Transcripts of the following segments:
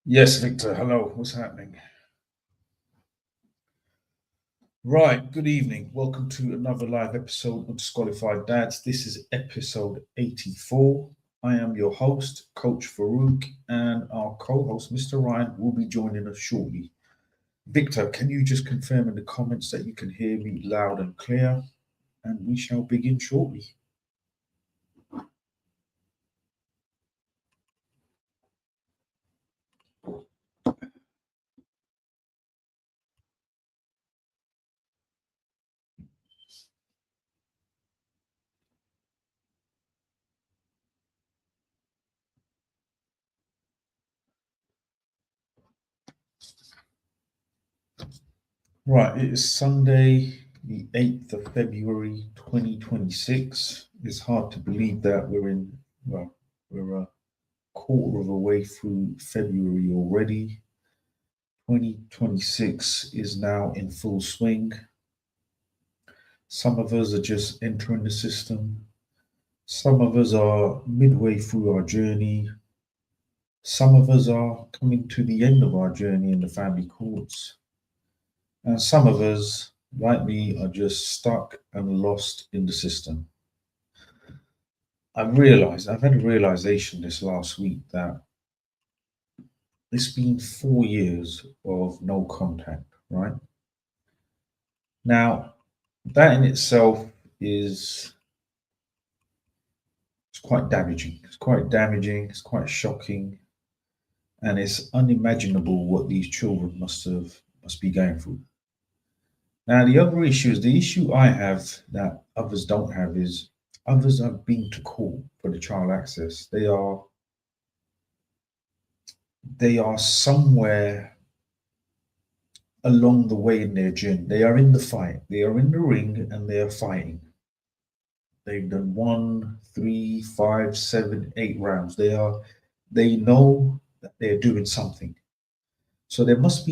Yes, Victor. Hello. What's happening? Right. Good evening. Welcome to another live episode of Disqualified Dads. This is episode 84. I am your host, Coach Farouk, and our co-host, Mr. Ryan, will be joining us shortly. Victor, can you just confirm in the comments that you can hear me loud and clear? And we shall begin shortly. Right, it is Sunday, the 8th of February, 2026. It's hard to believe that we're a quarter of the way through February already. 2026 is now in full swing. Some of us are just entering the system. Some of us are midway through our journey. Some of us are coming to the end of our journey in the family courts. And some of us, like me, are just stuck and lost in the system. I've had a realization this last week that it's been 4 years of no contact, right? Now, that in itself is it's quite damaging. It's quite damaging, it's quite shocking, and it's unimaginable what these children must be going through. Now, the other issue is the issue I have that others don't have is others have been to court for the child access. They are somewhere along the way in their journey. They are in the fight. They are in the ring and they are fighting. They've done 1, 3, 5, 7, 8 rounds. They know that they're doing something. So they must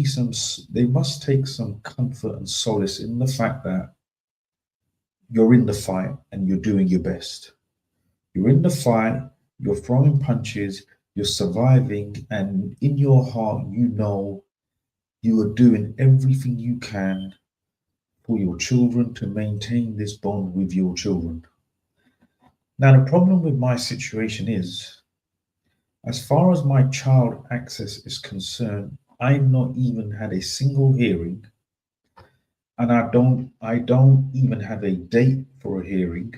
take some comfort and solace in the fact that you're in the fight and you're doing your best. You're in the fight, you're throwing punches, you're surviving, and in your heart, you know you are doing everything you can for your children to maintain this bond with your children. Now, the problem with my situation is, as far as my child access is concerned, I've not even had a single hearing, and I don't even have a date for a hearing,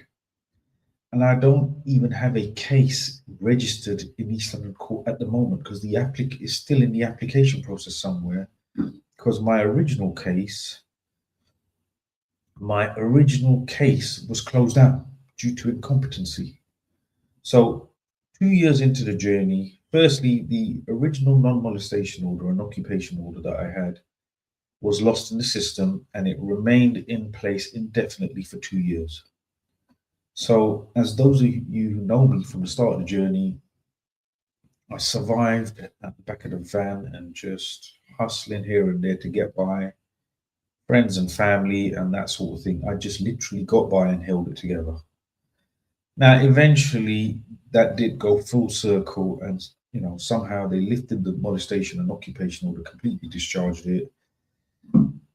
and I don't even have a case registered in East London Court at the moment because the applicant is still in the application process somewhere. Because my original case was closed down due to incompetency. So 2 years into the journey, firstly, the original non-molestation order and occupation order that I had was lost in the system and it remained in place indefinitely for 2 years. So, as those of you who know me from the start of the journey, I survived at the back of the van and just hustling here and there to get by, friends and family and that sort of thing. I just literally got by and held it together. Now, eventually, that did go full circle, and somehow they lifted the molestation and occupation order, completely discharged it,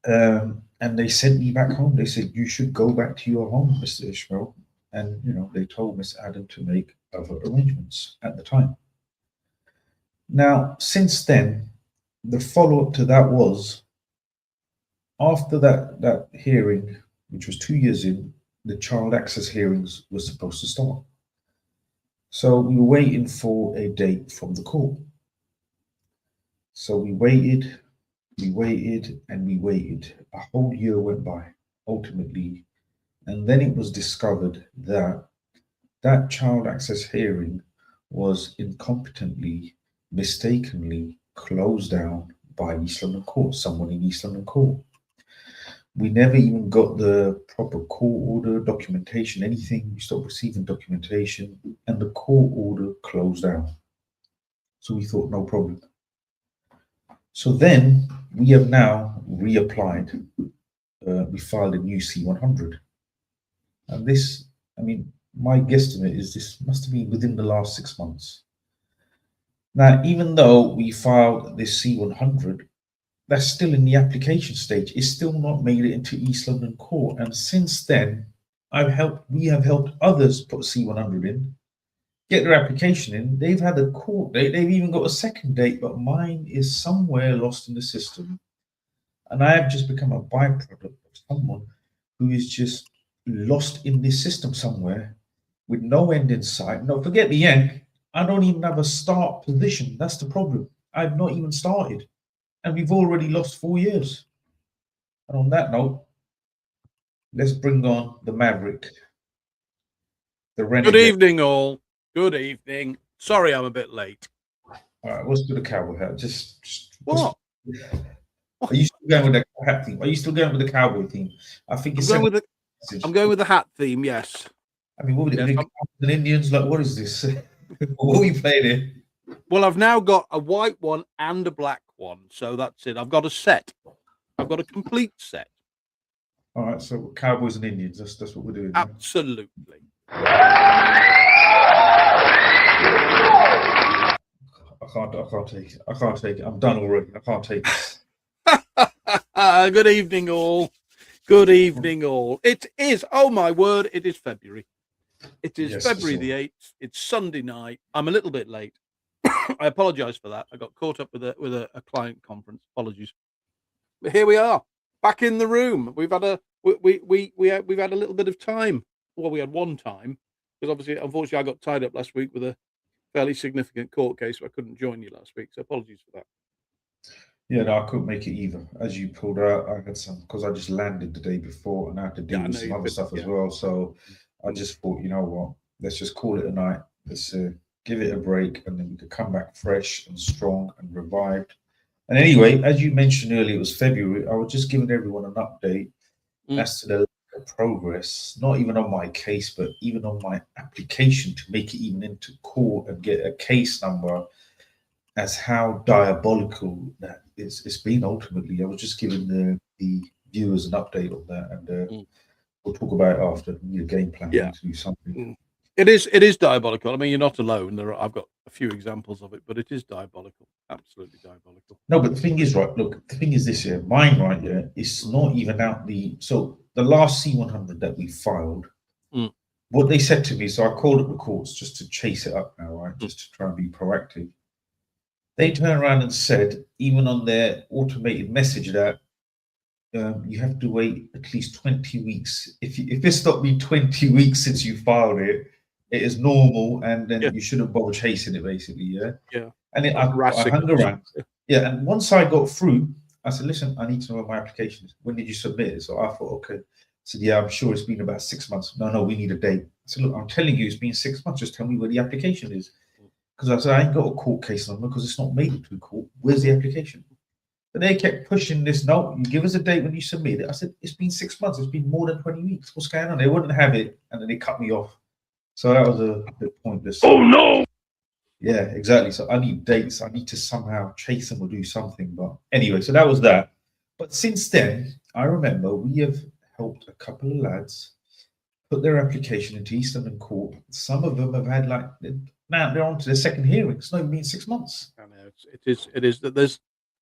and they sent me back home. They said you should go back to your home, Mr. Ishmael, and they told Miss Adam to make other arrangements at the time. Now, since then, the follow-up to that was after that hearing, which was 2 years in, the child access hearings were supposed to start. So we were waiting for a date from the court. So we waited, and we waited. A whole year went by, ultimately. And then it was discovered that that child access hearing was incompetently, mistakenly closed down by East London Court, someone in East London Court. We never even got the proper court order, documentation, anything. We stopped receiving documentation, and the court order closed down. So we thought, no problem. So then we have now reapplied. We filed a new C100, and this, I mean, my guesstimate is this must have been within the last 6 months. Now, even though we filed this C100, that's still in the application stage. It's still not made it into East London Court. And since then, we have helped others put C100 in, get their application in. They've had a court date. They've even got a second date, but mine is somewhere lost in the system. And I have just become a byproduct of someone who is just lost in this system somewhere with no end in sight. No, forget the end. I don't even have a start position. That's the problem. I've not even started. And we've already lost 4 years. And on that note, let's bring on the Maverick, the renegade. Good evening, all. Good evening. Sorry, I'm a bit late. All right, let's do the cowboy hat. What? Are you still going with the hat theme? Are you still going with the cowboy theme? I think it's I'm going with the hat theme. Yes. I mean, what would it be? The Indians, like, what is this? What are we playing here? Well, I've now got a white one and a black one, so that's it. I've got a set. I've got a complete set. All right, so cowboys and Indians. That's what we're doing. Absolutely. I can't take it. I can't take it. I'm done already. I can't take this. Good evening, all. Good evening, all. It is, oh my word, it is February. It is February the 8th. It's Sunday night. I'm a little bit late. I apologize for that. I got caught up with a client conference. Apologies. But here we are, back in the room. We've had we've had a little bit of time. Well, we had one time because obviously, unfortunately, I got tied up last week with a fairly significant court case, so I couldn't join you last week. So apologies for that. Yeah, no, I couldn't make it either. As you pulled out, I had some because I just landed the day before and I had to deal with some other stuff as well. So I just thought, you know what, let's just call it a night. Let's give it a break, and then we could come back fresh and strong and revived. And anyway, as you mentioned earlier, it was February. I was just giving everyone an update as to the progress, not even on my case, but even on my application to make it even into court and get a case number, as how diabolical that it's been ultimately. I was just giving the viewers an update on that, and we'll talk about it after. We need a game plan to do something. It is diabolical. I mean, you're not alone. I've got a few examples of it, but it is diabolical. Absolutely diabolical. No, but the thing is, right, look, the thing is this here, mine right here, it's not even out so the last C100 that we filed, what they said to me, so I called up the courts just to chase it up now, right, just to try and be proactive. They turned around and said, even on their automated message, that you have to wait at least 20 weeks. If it's not been 20 weeks since you filed it, it is normal, and then you shouldn't bother chasing it, basically, yeah? And I hung around. Yeah, and once I got through, I said, listen, I need to know what my application is. When did you submit it? So I thought, okay. I said, yeah, I'm sure it's been about 6 months. No, we need a date. I said, look, I'm telling you, it's been 6 months. Just tell me where the application is. Because I said, I ain't got a court case number because it's not made it to court. Where's the application? But they kept pushing this. No, you give us a date when you submit it. I said, it's been 6 months. It's been more than 20 weeks. What's going on? They wouldn't have it, and then they cut me off. So that was a bit pointless. Oh, no! Yeah, exactly. So I need dates. I need to somehow chase them or do something. But anyway, so that was that. But since then, I remember we have helped a couple of lads put their application into East London Court. Some of them have had now they're on to their second hearing. It's not even been 6 months. I know, it is that there's.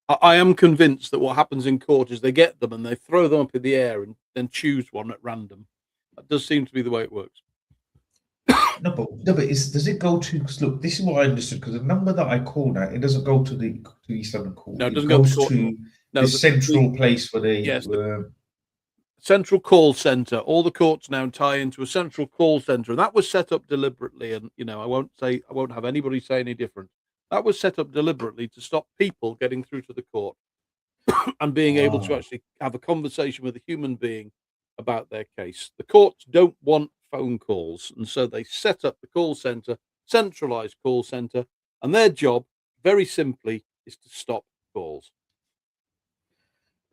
I am convinced that what happens in court is they get them and they throw them up in the air and then choose one at random. That does seem to be the way it works. No, but does it go to? Because look, this is what I understood. Because the number that I called at, it doesn't go to East London Court. No, it doesn't go to the central place where they. Yes, central call center. All the courts now tie into a central call center, and that was set up deliberately. And I won't have anybody say any different. That was set up deliberately to stop people getting through to the court and being able to actually have a conversation with a human being about their case. The courts don't want phone calls, and so they set up the call center, centralized call center, and their job, very simply, is to stop calls.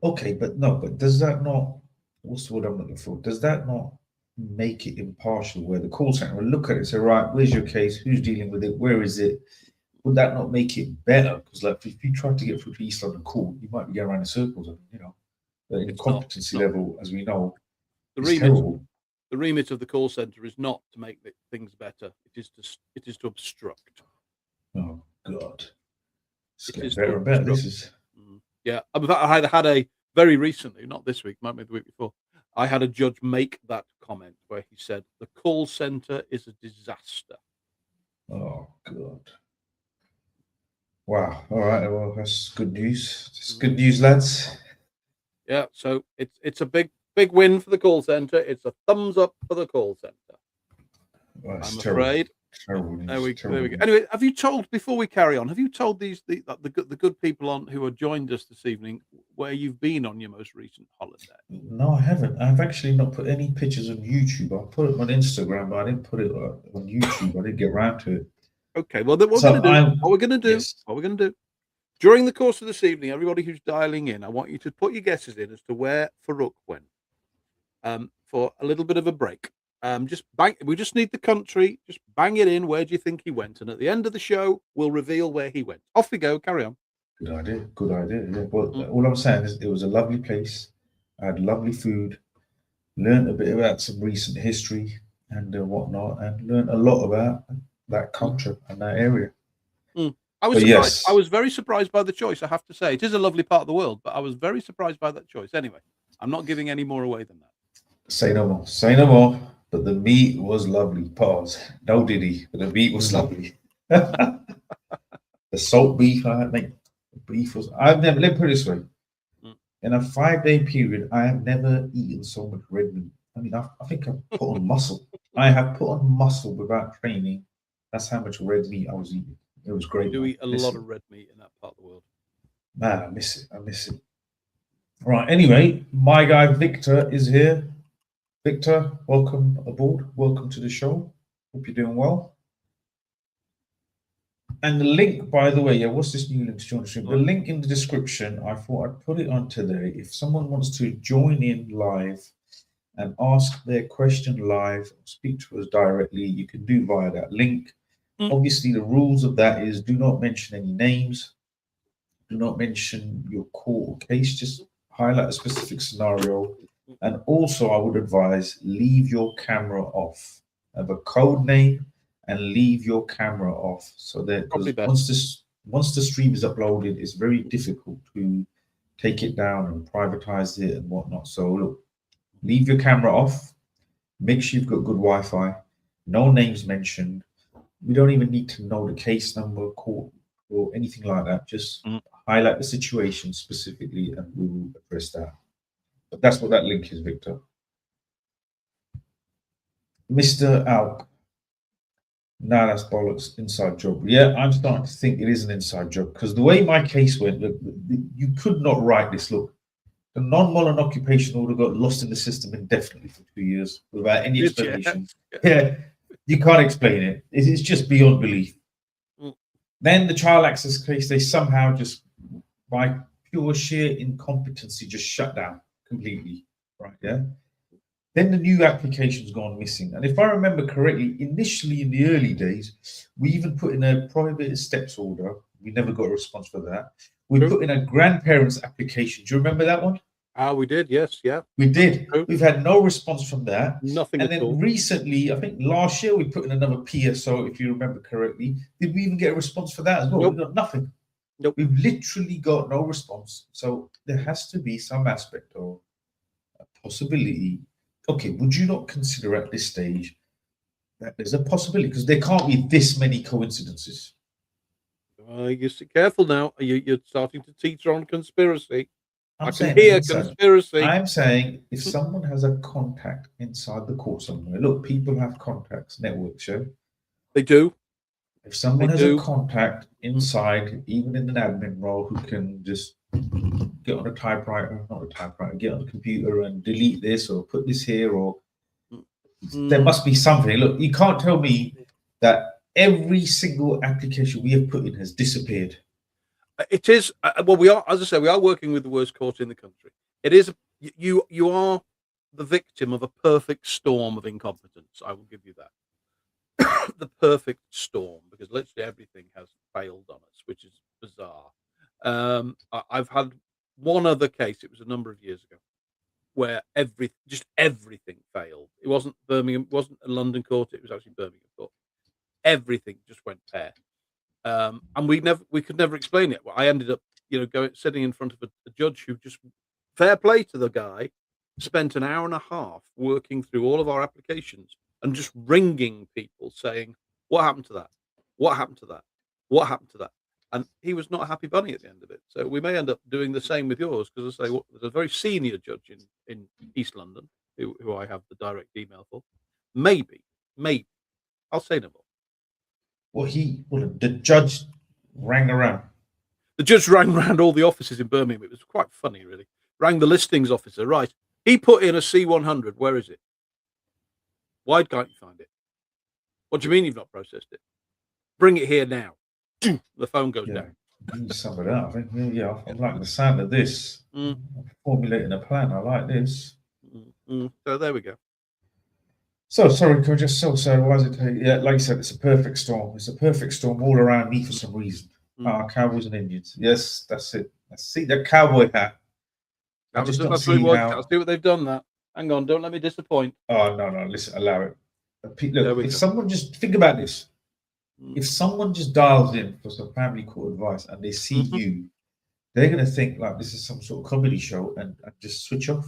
Okay, but does that not? What's the word I'm looking for? Does that not make it impartial, where the call center will look at it and say, right, where's your case? Who's dealing with it? Where is it? would that not make it better? Because like if you try to get through to East London Court, you might be going around in circles. The incompetency level, as we know, is terrible. The remit of the call centre is not to make things better. It is to obstruct. Oh God, it's getting better and better. This is yeah. In fact, I had a very recently, not this week, might be the week before. I had a judge make that comment where he said the call centre is a disaster. Oh God. Wow. All right. Well, that's good news. It's good news, lads. Yeah. So it's a big win for the call centre. It's a thumbs up for the call centre. Well, I'm afraid. Terrible news. There we go. Anyway, have you told, before we carry on, have you told the good people who have joined us this evening where you've been on your most recent holiday? No, I haven't. I've actually not put any pictures on YouTube. I put it on Instagram, but I didn't put it on YouTube. I didn't get around to it. Okay, well, then what we're going to do, during the course of this evening, everybody who's dialing in, I want you to put your guesses in as to where Farouk went for a little bit of a break. We just need the country. Just bang it in. Where do you think he went? And at the end of the show, we'll reveal where he went. Off we go. Carry on. Good idea. Yeah. Well, all I'm saying is it was a lovely place. I had lovely food. Learned a bit about some recent history and whatnot, and learned a lot about that culture and that area. I was surprised. Yes. I was very surprised by the choice. I have to say, it is a lovely part of the world, but I was very surprised by that choice. Anyway, I'm not giving any more away than that. Say no more. Say no more. But the meat was lovely. Pause. No diddy, but the meat was lovely. The salt beef I had, mate. The beef was. Let me put it this way. In a 5-day period, I have never eaten so much red meat. I mean, I think I've put on muscle. I have put on muscle without training. That's how much red meat I was eating. It was great. You do eat a lot of red meat in that part of the world. Man, I miss it. Right. Anyway, my guy Victor is here. Victor, welcome aboard. Welcome to the show. Hope you're doing well. And the link, by the way, what's this new link to join the stream? The link in the description, I thought I'd put it on today. If someone wants to join in live and ask their question live, speak to us directly, you can do via that link. Obviously, the rules of that is do not mention any names. Do not mention your court or case. Just highlight a specific scenario. And also, I would advise leave your camera off. Have a code name and leave your camera off, so that once the stream is uploaded, it's very difficult to take it down and privatize it and whatnot. So look, leave your camera off. Make sure you've got good Wi-Fi. No names mentioned. We don't even need to know the case number, court, or anything like that. Just highlight the situation specifically, and we will address that. But that's what that link is, Victor. Mr. Alp. No, that's bollocks. Inside job. Yeah, I'm starting to think it is an inside job, because the way my case went, look, you could not write this. Look, the non-Mullen occupation order got lost in the system indefinitely for 2 years without any explanation. Yeah, you can't explain it. It's just beyond belief. Then the child access case, they somehow just, by pure sheer incompetency, just shut down completely. Right? Yeah. Then the new application's gone missing. And if I remember correctly, initially in the early days, we even put in a prohibited steps order. We never got a response for that. We put in a grandparents application. Do you remember that one? We did, yes, yeah. We did. We've had no response from that. Nothing at all. And then recently, I think last year, we put in another PSO, if you remember correctly. Did we even get a response for that as well? Nope. We got nothing. Nope. We've literally got no response. So there has to be some aspect of a possibility. Okay, would you not consider at this stage that there's a possibility? Because there can't be this many coincidences. You be careful now. You're starting to teeter on conspiracy. I can hear conspiracy. I'm saying if someone has a contact inside the court somewhere, look, people have contacts, networks, yeah? They do. If someone has a contact inside, even in an admin role, who can just get on a typewriter, get on the computer and delete this or put this here, or there must be something. Look, you can't tell me that every single application we have put in has disappeared. It is, well, we are, as I say, we are working with the worst court in the country. It is, you are the victim of a perfect storm of incompetence. I will give you that. the perfect storm because literally everything has failed on us, which is bizarre. I've had one other case. It was a number of years ago where everything failed. It wasn't Birmingham, it wasn't a London court. It was actually Birmingham court. Everything just went pear, and we could never explain it. Well, I ended up, sitting in front of a judge who just, fair play to the guy, spent an hour and a half working through all of our applications and just ringing people saying, "What happened to that? What happened to that? What happened to that?" And he was not a happy bunny at the end of it. So we may end up doing the same with yours because I say there's a very senior judge in East London who I have the direct email for. Maybe I'll say no more. The judge rang around. The judge rang around all the offices in Birmingham. It was quite funny, really. Rang the listings officer. Right, he put in a C100. Where is it? Why can't you find it? What do you mean you've not processed it? Bring it here now. The phone goes down. Some of that. I think, I like the sound of this. I'm formulating a plan. I like this. So there we go. So sorry, could I just why is it? Yeah, like you said, it's a perfect storm. It's a perfect storm all around me for some reason. Cowboys and Indians. Yes, that's it. See the cowboy hat. I'll see what they've done. That. Hang on, don't let me disappoint. Oh no, listen, allow it. Look, if someone just think about this. If someone just dials in for some family court advice and they see you, they're going to think like this is some sort of comedy show and just switch off.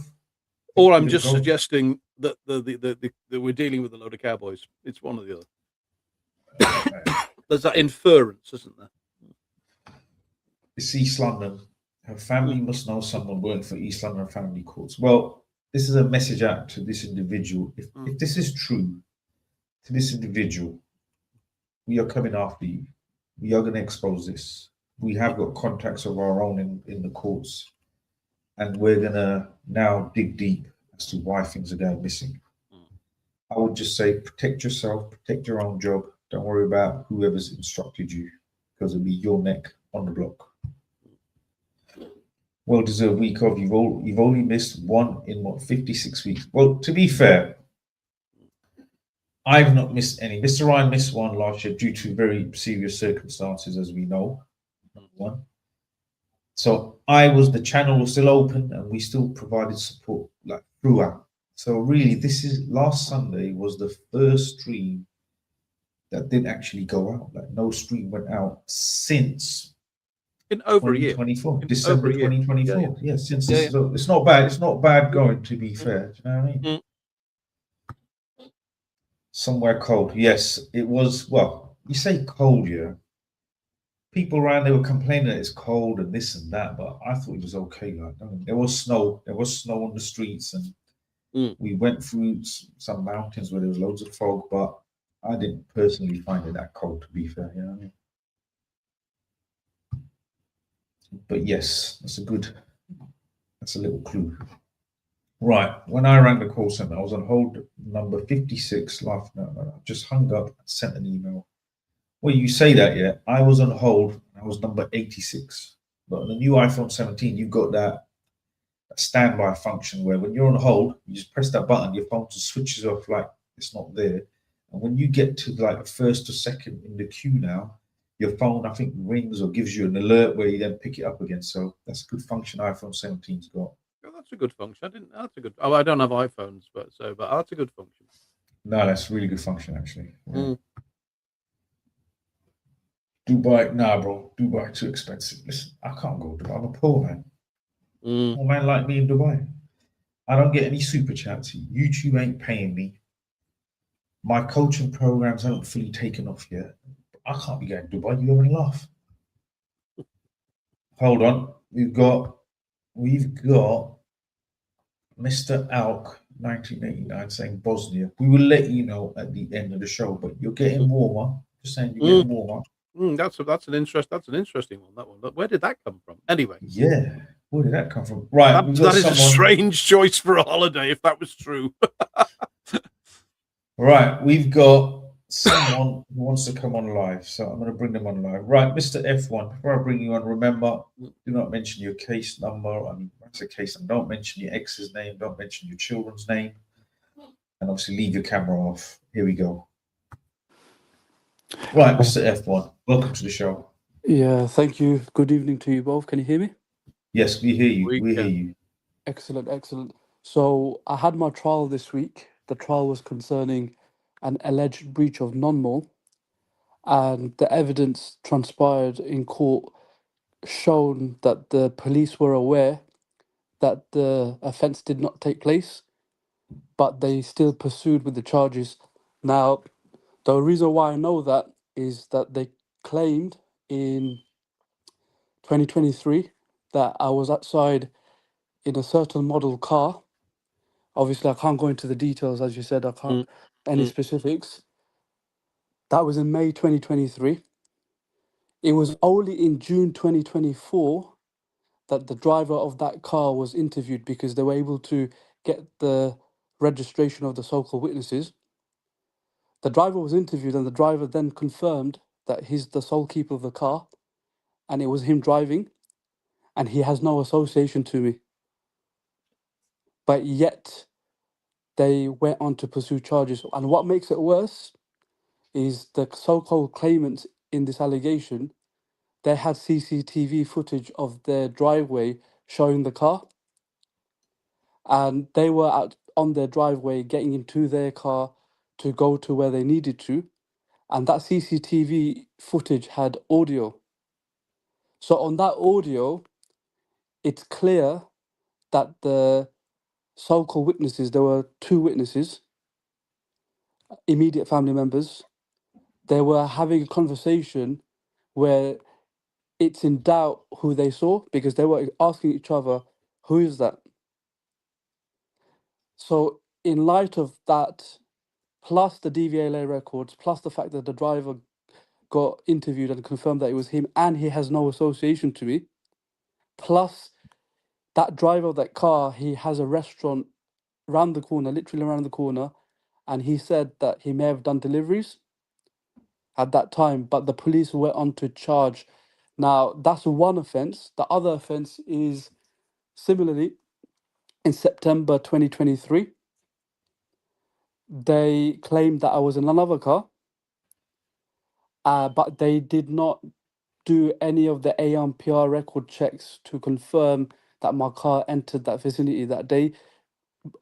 Or I'm just suggesting that that we're dealing with a load of cowboys. It's one or the other. There's that inference, isn't there? It's East London. Her family must know someone working for East London family courts. Well, this is a message out to this individual. If this is true to this individual, we are coming after you. We are going to expose this. We have got contacts of our own in the courts, and we're going to now dig deep as to why things are going missing. I would just say protect yourself, protect your own job. Don't worry about whoever's instructed you because it'll be your neck on the block. Well-deserved week off. You've only missed one in 56 weeks. Well, to be fair, I've not missed any. Mr. Ryan missed one last year due to very serious circumstances, as we know. Number one. So the channel was still open and we still provided support like throughout. So really, last Sunday was the first stream that didn't actually go out. Like no stream went out since in over a year. December 2024. Yeah, since so it's not bad. It's not bad going, to be fair. Do you know what I mean? Somewhere cold. Yes, it was. Well, you say cold, yeah. People around they were complaining that it's cold and this and that, but I thought it was okay. Like, there was snow. There was snow on the streets, and we went through some mountains where there was loads of fog. But I didn't personally find it that cold, to be fair. You know what I mean? But yes, that's a little clue. Right, when I rang the call center, I was on hold number 56. No, I just hung up and sent an email. Well, you say that, yeah. I was on hold, I was number 86. But on the new iPhone 17, you've got that standby function where when you're on hold, you just press that button, your phone just switches off like it's not there. And when you get to like the first or second in the queue now, your phone, I think, rings or gives you an alert where you then pick it up again. So that's a good function iPhone 17's got. Oh, that's a good function. I don't have iPhones, but that's a good function. No, that's a really good function actually. Yeah. Dubai, nah, bro. Dubai too expensive. Listen, I can't go to Dubai. I'm a poor man. Poor man like me in Dubai. I don't get any super chats. YouTube ain't paying me. My coaching programs haven't fully taken off yet. I can't be going to Dubai. You having a laugh? Hold on. We've got Mr. Alk 1989 saying Bosnia. We will let you know at the end of the show, but you're getting warmer. Just saying you're getting warmer. That's an interesting one. That one. But where did that come from? Anyway. Yeah. Where did that come from? Right. That is a strange choice for a holiday, if that was true. Right. We've got someone who wants to come on live, so I'm going to bring them on live. Right, Mr. F1, before I bring you on, remember, do not mention your case number. I mean, that's a case number. Don't mention your ex's name. Don't mention your children's name. And obviously leave your camera off. Here we go. Right, Mr. F1, welcome to the show. Yeah, thank you. Good evening to you both. Can you hear me? Yes, we hear you. We We hear can. you. Excellent, excellent. So I had my trial this week. The trial was concerning an alleged breach of non-mole, and the evidence transpired in court shown that the police were aware that the offence did not take place, but they still pursued with the charges. Now, the reason why I know that is that they claimed in 2023 that I was outside in a certain model car. Obviously, I can't go into the details, as you said, I can't Mm, any mm, specifics. That was in May 2023. It was only in June 2024 that the driver of that car was interviewed because they were able to get the registration of the so called witnesses. The driver was interviewed, and the driver then confirmed that he's the sole keeper of the car and it was him driving, and he has no association to me. But yet, they went on to pursue charges. And what makes it worse is the so-called claimants in this allegation, they had CCTV footage of their driveway showing the car, and they were out on their driveway getting into their car to go to where they needed to, and that CCTV footage had audio. So on that audio, it's clear that the so-called witnesses, there were two witnesses, immediate family members, they were having a conversation where it's in doubt who they saw because they were asking each other, who is that? So, in light of that, plus the DVLA records, plus the fact that the driver got interviewed and confirmed that it was him and he has no association to me, plus that driver of that car, he has a restaurant round the corner, literally around the corner, and he said that he may have done deliveries at that time, but the police were on to charge. Now, that's one offence. The other offence is similarly in September 2023. They claimed that I was in another car, but they did not do any of the AMPR record checks to confirm that my car entered that vicinity that day,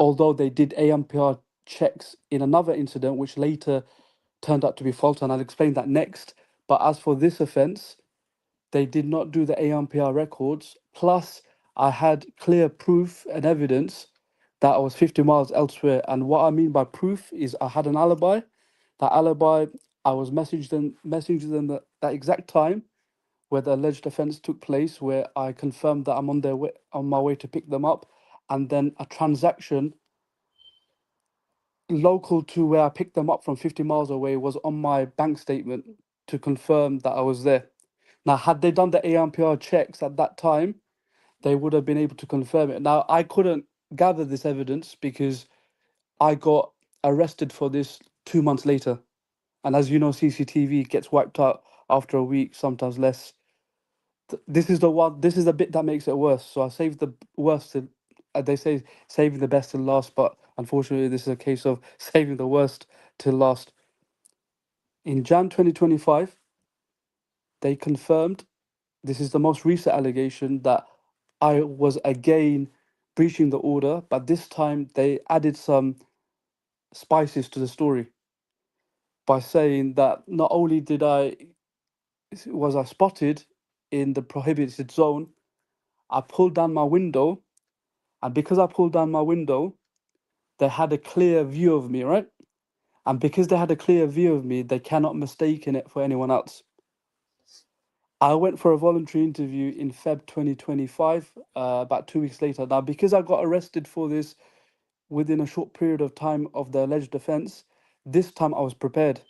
although they did AMPR checks in another incident, which later turned out to be false, and I'll explain that next. But as for this offence, they did not do the AMPR records. Plus, I had clear proof and evidence that I was 50 miles elsewhere. And what I mean by proof is I had an alibi. That alibi, I was messaging them that exact time where the alleged offence took place, where I confirmed that I'm on my way to pick them up, and then a transaction local to where I picked them up from 50 miles away was on my bank statement to confirm that I was there. Now, had they done the AMPR checks at that time, they would have been able to confirm it. Now, I couldn't gather this evidence because I got arrested for this 2 months later. And as you know, CCTV gets wiped out after a week, sometimes less. This is the one. This is the bit that makes it worse. So I saved the worst. They say saving the best till last, but unfortunately, this is a case of saving the worst till last. In Jan 2025, they confirmed, this is the most recent allegation, that I was again breaching the order, but this time they added some spices to the story by saying that not only was I spotted in the prohibited zone, I pulled down my window, and because I pulled down my window, they had a clear view of me, right? And because they had a clear view of me, they cannot mistake it for anyone else. I went for a voluntary interview in Feb 2025, about 2 weeks later. Now, because I got arrested for this within a short period of time of the alleged offence, this time I was prepared.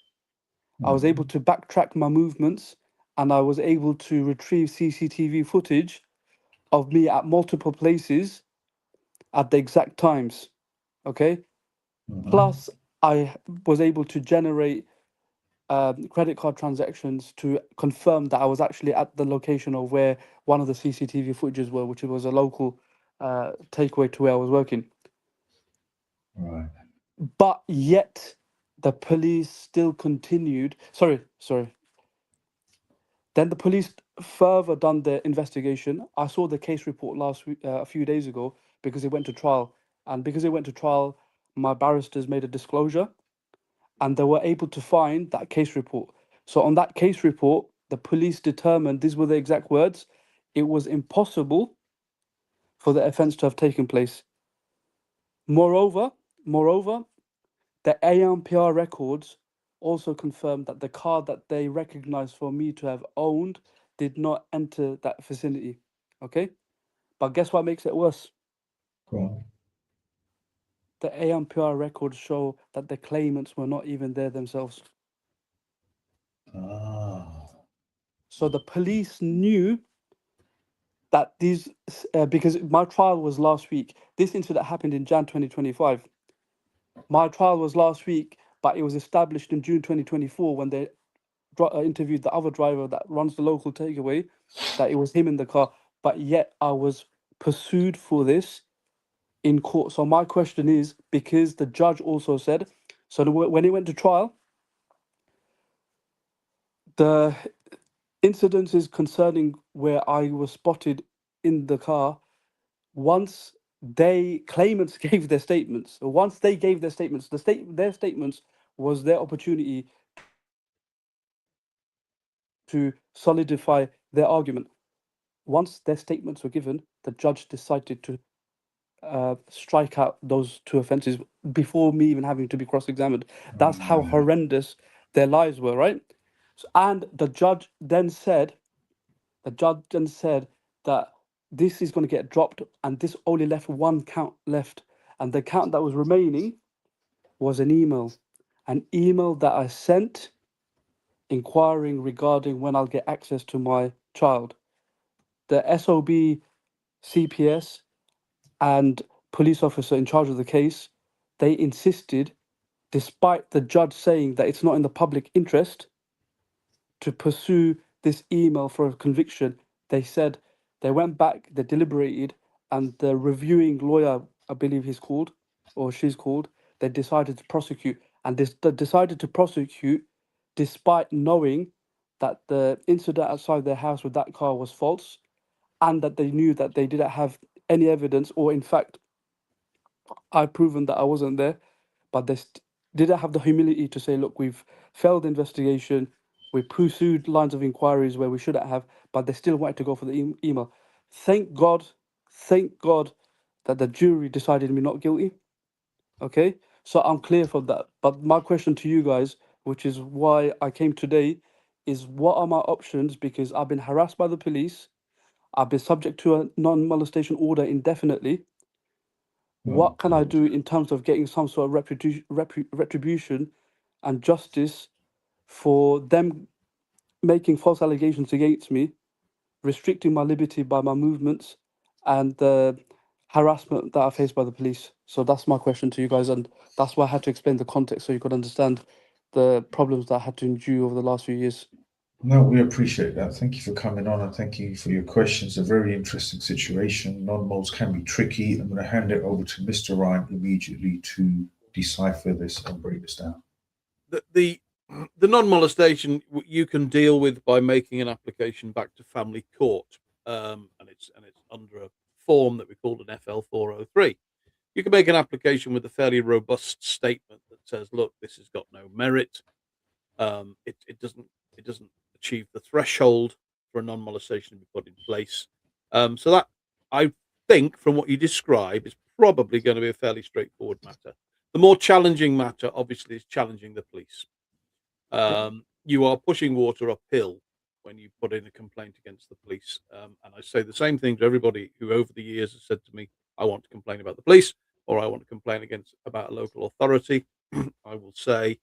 I was able to backtrack my movements, and I was able to retrieve CCTV footage of me at multiple places at the exact times. Okay. Mhm. Plus, I was able to generate credit card transactions to confirm that I was actually at the location of where one of the CCTV footages were, which was a local takeaway to where I was working. Right. But yet, the police still continued. Sorry. Then the police further done their investigation. I saw the case report last week, a few days ago, because it went to trial. And because it went to trial, my barristers made a disclosure, and they were able to find that case report. So on that case report, the police determined, these were the exact words, it was impossible for the offence to have taken place. Moreover, the AMPR records also confirmed that the car that they recognized for me to have owned did not enter that vicinity. Okay? But guess what makes it worse? Go on. The AMPR records show that the claimants were not even there themselves. Ah. So the police knew that these, because my trial was last week. This incident happened in Jan 2025. My trial was last week, but it was established in June 2024 when they interviewed the other driver that runs the local takeaway, that it was him in the car. But yet I was pursued for this in court. So my question is, because the judge also said, so when it went to trial, the incidences concerning where I was spotted in the car, once claimants gave their statements, once they gave their statements, their statements was their opportunity to solidify their argument. Once their statements were given, the judge decided to strike out those two offences before me even having to be cross-examined. That's how horrendous their lies were, right? And the judge then said that this is going to get dropped, and this only left one count left, and the count that was remaining was an email that I sent inquiring regarding when I'll get access to my child. The SOB, CPS, and police officer in charge of the case, they insisted, despite the judge saying that it's not in the public interest, to pursue this email for a conviction. They said they went back, they deliberated, and the reviewing lawyer, I believe he's called, or she's called, they decided to prosecute. And they decided to prosecute despite knowing that the incident outside their house with that car was false, and that they knew that they didn't have any evidence, or in fact, I've proven that I wasn't there, but they didn't have the humility to say, look, we've failed the investigation, we pursued lines of inquiries where we shouldn't have, but they still wanted to go for the email. Thank God that the jury decided me not guilty. Okay, so I'm clear from that. But my question to you guys, which is why I came today, is what are my options? Because I've been harassed by the police, I've been subject to a non-molestation order indefinitely. What can I do in terms of getting some sort of retribution and justice for them making false allegations against me, restricting my liberty by my movements, and the harassment that I faced by the police? So that's my question to you guys, and that's why I had to explain the context so you could understand the problems that I had to endure over the last few years. No, we appreciate that. Thank you for coming on, and thank you for your questions. A very interesting situation. Non-moles can be tricky. I'm going to hand it over to Mr. Ryan immediately to decipher this and break this down. The non-molestation you can deal with by making an application back to family court, and it's under a form that we call an FL 403. You can make an application with a fairly robust statement that says, "Look, this has got no merit. It doesn't achieve the threshold for a non-molestation to be put in place." So that, I think, from what you describe, is probably going to be a fairly straightforward matter. The more challenging matter, obviously, is challenging the police. You are pushing water uphill when you put in a complaint against the police. And I say the same thing to everybody who over the years has said to me, I want to complain about the police, or I want to complain about a local authority. I will say,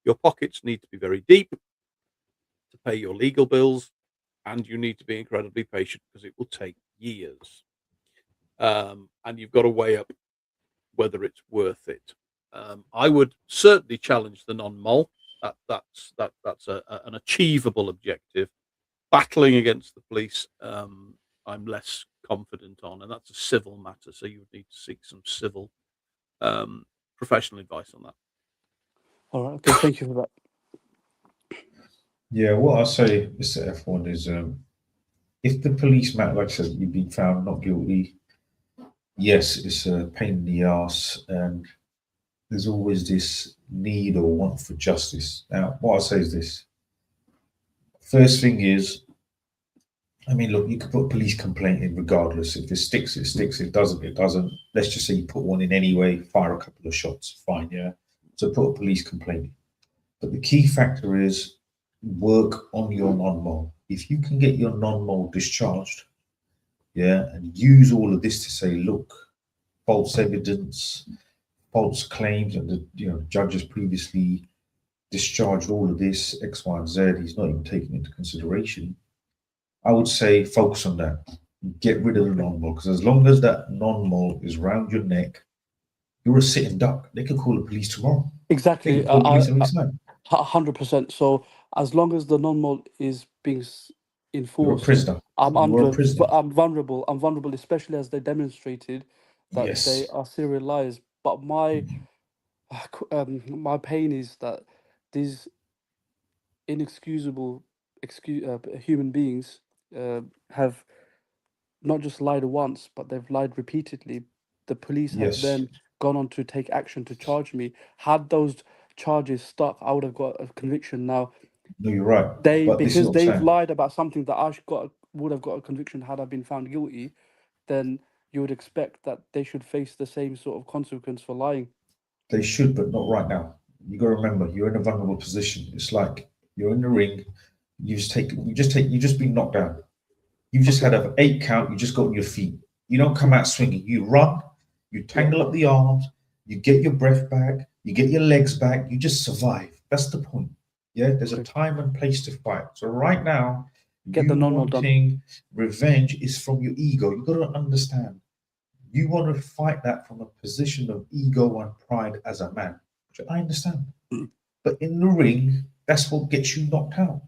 your pockets need to be very deep to pay your legal bills, and you need to be incredibly patient because it will take years. And you've got to weigh up whether it's worth it. I would certainly challenge the non-mol. That's an achievable objective. Battling against the police, I'm less confident on, and that's a civil matter. So you would need to seek some civil professional advice on that. All right. Okay. Thank you for that. Yeah, what I say, Mr. F1, is if the police matter, like I said, you've been found not guilty, yes, it's a pain in the ass, and there's always this need or want for justice. Now, what I say is this. First thing is, I mean, look, you could put a police complaint in regardless. If it sticks, it sticks. It doesn't, it doesn't. Let's just say you put one in anyway, fire a couple of shots, fine, yeah. So put a police complaint in. But the key factor is work on your non-mole. If you can get your non-mole discharged, yeah, and use all of this to say, look, false evidence, false claims, and the judge has previously discharged all of this X, Y, and Z. He's not even taking into consideration. I would say focus on that. Get rid of the non-mole, because as long as that non-mole is round your neck, you're a sitting duck. They could call the police tomorrow. They Exactly. could call the police every time. 100%. So as long as the non-mole is being You're a enforced, prisoner. I'm You are a under. prisoner. I'm vulnerable. I'm vulnerable, especially as they demonstrated that they Yes. are serial liars. But my my pain is that these inexcusable human beings have not just lied once, but they've lied repeatedly. The police have Yes. then gone on to take action to charge me. Had those charges stuck, I would have got a conviction. Now No, you're right. they, But this is because what I'm they've saying. lied about something that would have got a conviction had I been found guilty, then you would expect that they should face the same sort of consequence for lying. They should, but not right now. You got to remember, you're in a vulnerable position. It's like you're in the ring. You just been knocked down. You just Okay. had an 8 count. You just got on your feet. You don't come out swinging. You run. You tangle up the arms. You get your breath back. You get your legs back. You just survive. That's the point. Yeah, there's a Okay. time and place to fight. So right now, Get you the non-mole done. wanting revenge is from your ego. You got to understand. You want to fight that from a position of ego and pride as a man, which I understand. Mm. But in the ring, that's what gets you knocked out.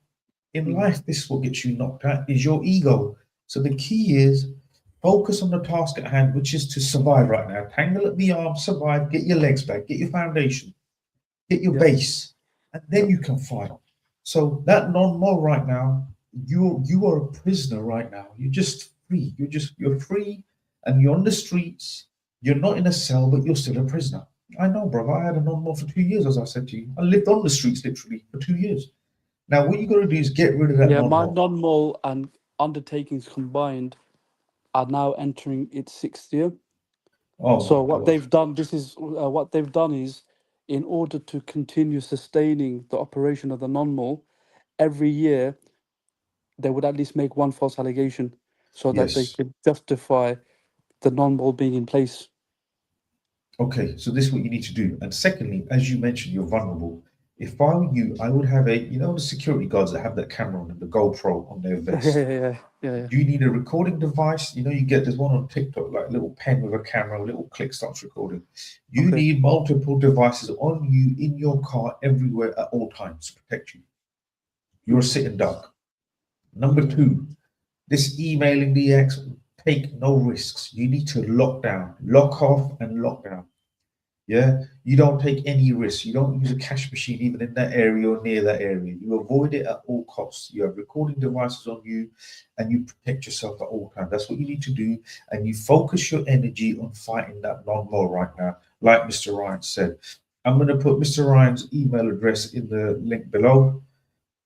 In life, this is what gets you knocked out is your ego. So the key is focus on the task at hand, which is to survive right now. Tangle up the arms, survive, get your legs back, get your foundation, get your Yeah. base, and then Yeah. you can fight. So that non-mole right now, you are a prisoner right now. You're just free. You're free, and you're on the streets. You're not in a cell, but you're still a prisoner. I know, brother. I had a non-mole for 2 years, as I said to you. I lived on the streets literally for 2 years. Now, what you got to do is get rid of that Yeah, my non-mole. non-mole and undertakings combined are now entering its 6th year. Oh So my what God. they've done, what they've done is, in order to continue sustaining the operation of the non-mole, every year they would at least make one false allegation so that they Yes. could justify the non-mole being in place. Okay, so this is what you need to do. And secondly, as you mentioned, you're vulnerable. If I were you, I would have the security guards that have that camera on and the GoPro on their vest. Yeah. You need a recording device. You get there's one on TikTok, like a little pen with a camera, a little click starts recording. You Okay. need multiple devices on you in your car everywhere at all times to protect you. You're a sitting duck. Number Yeah. 2, this emailing the ex, take no risks. You need to lock down, lock off, and lock down. Yeah, you don't take any risks. You don't use a cash machine even in that area or near that area. You avoid it at all costs. You have recording devices on you, and you protect yourself at all times. That's what you need to do, and you focus your energy on fighting that non-mole right now. Like Mr. Ryan said, I'm going to put Mr. Ryan's email address in the link below.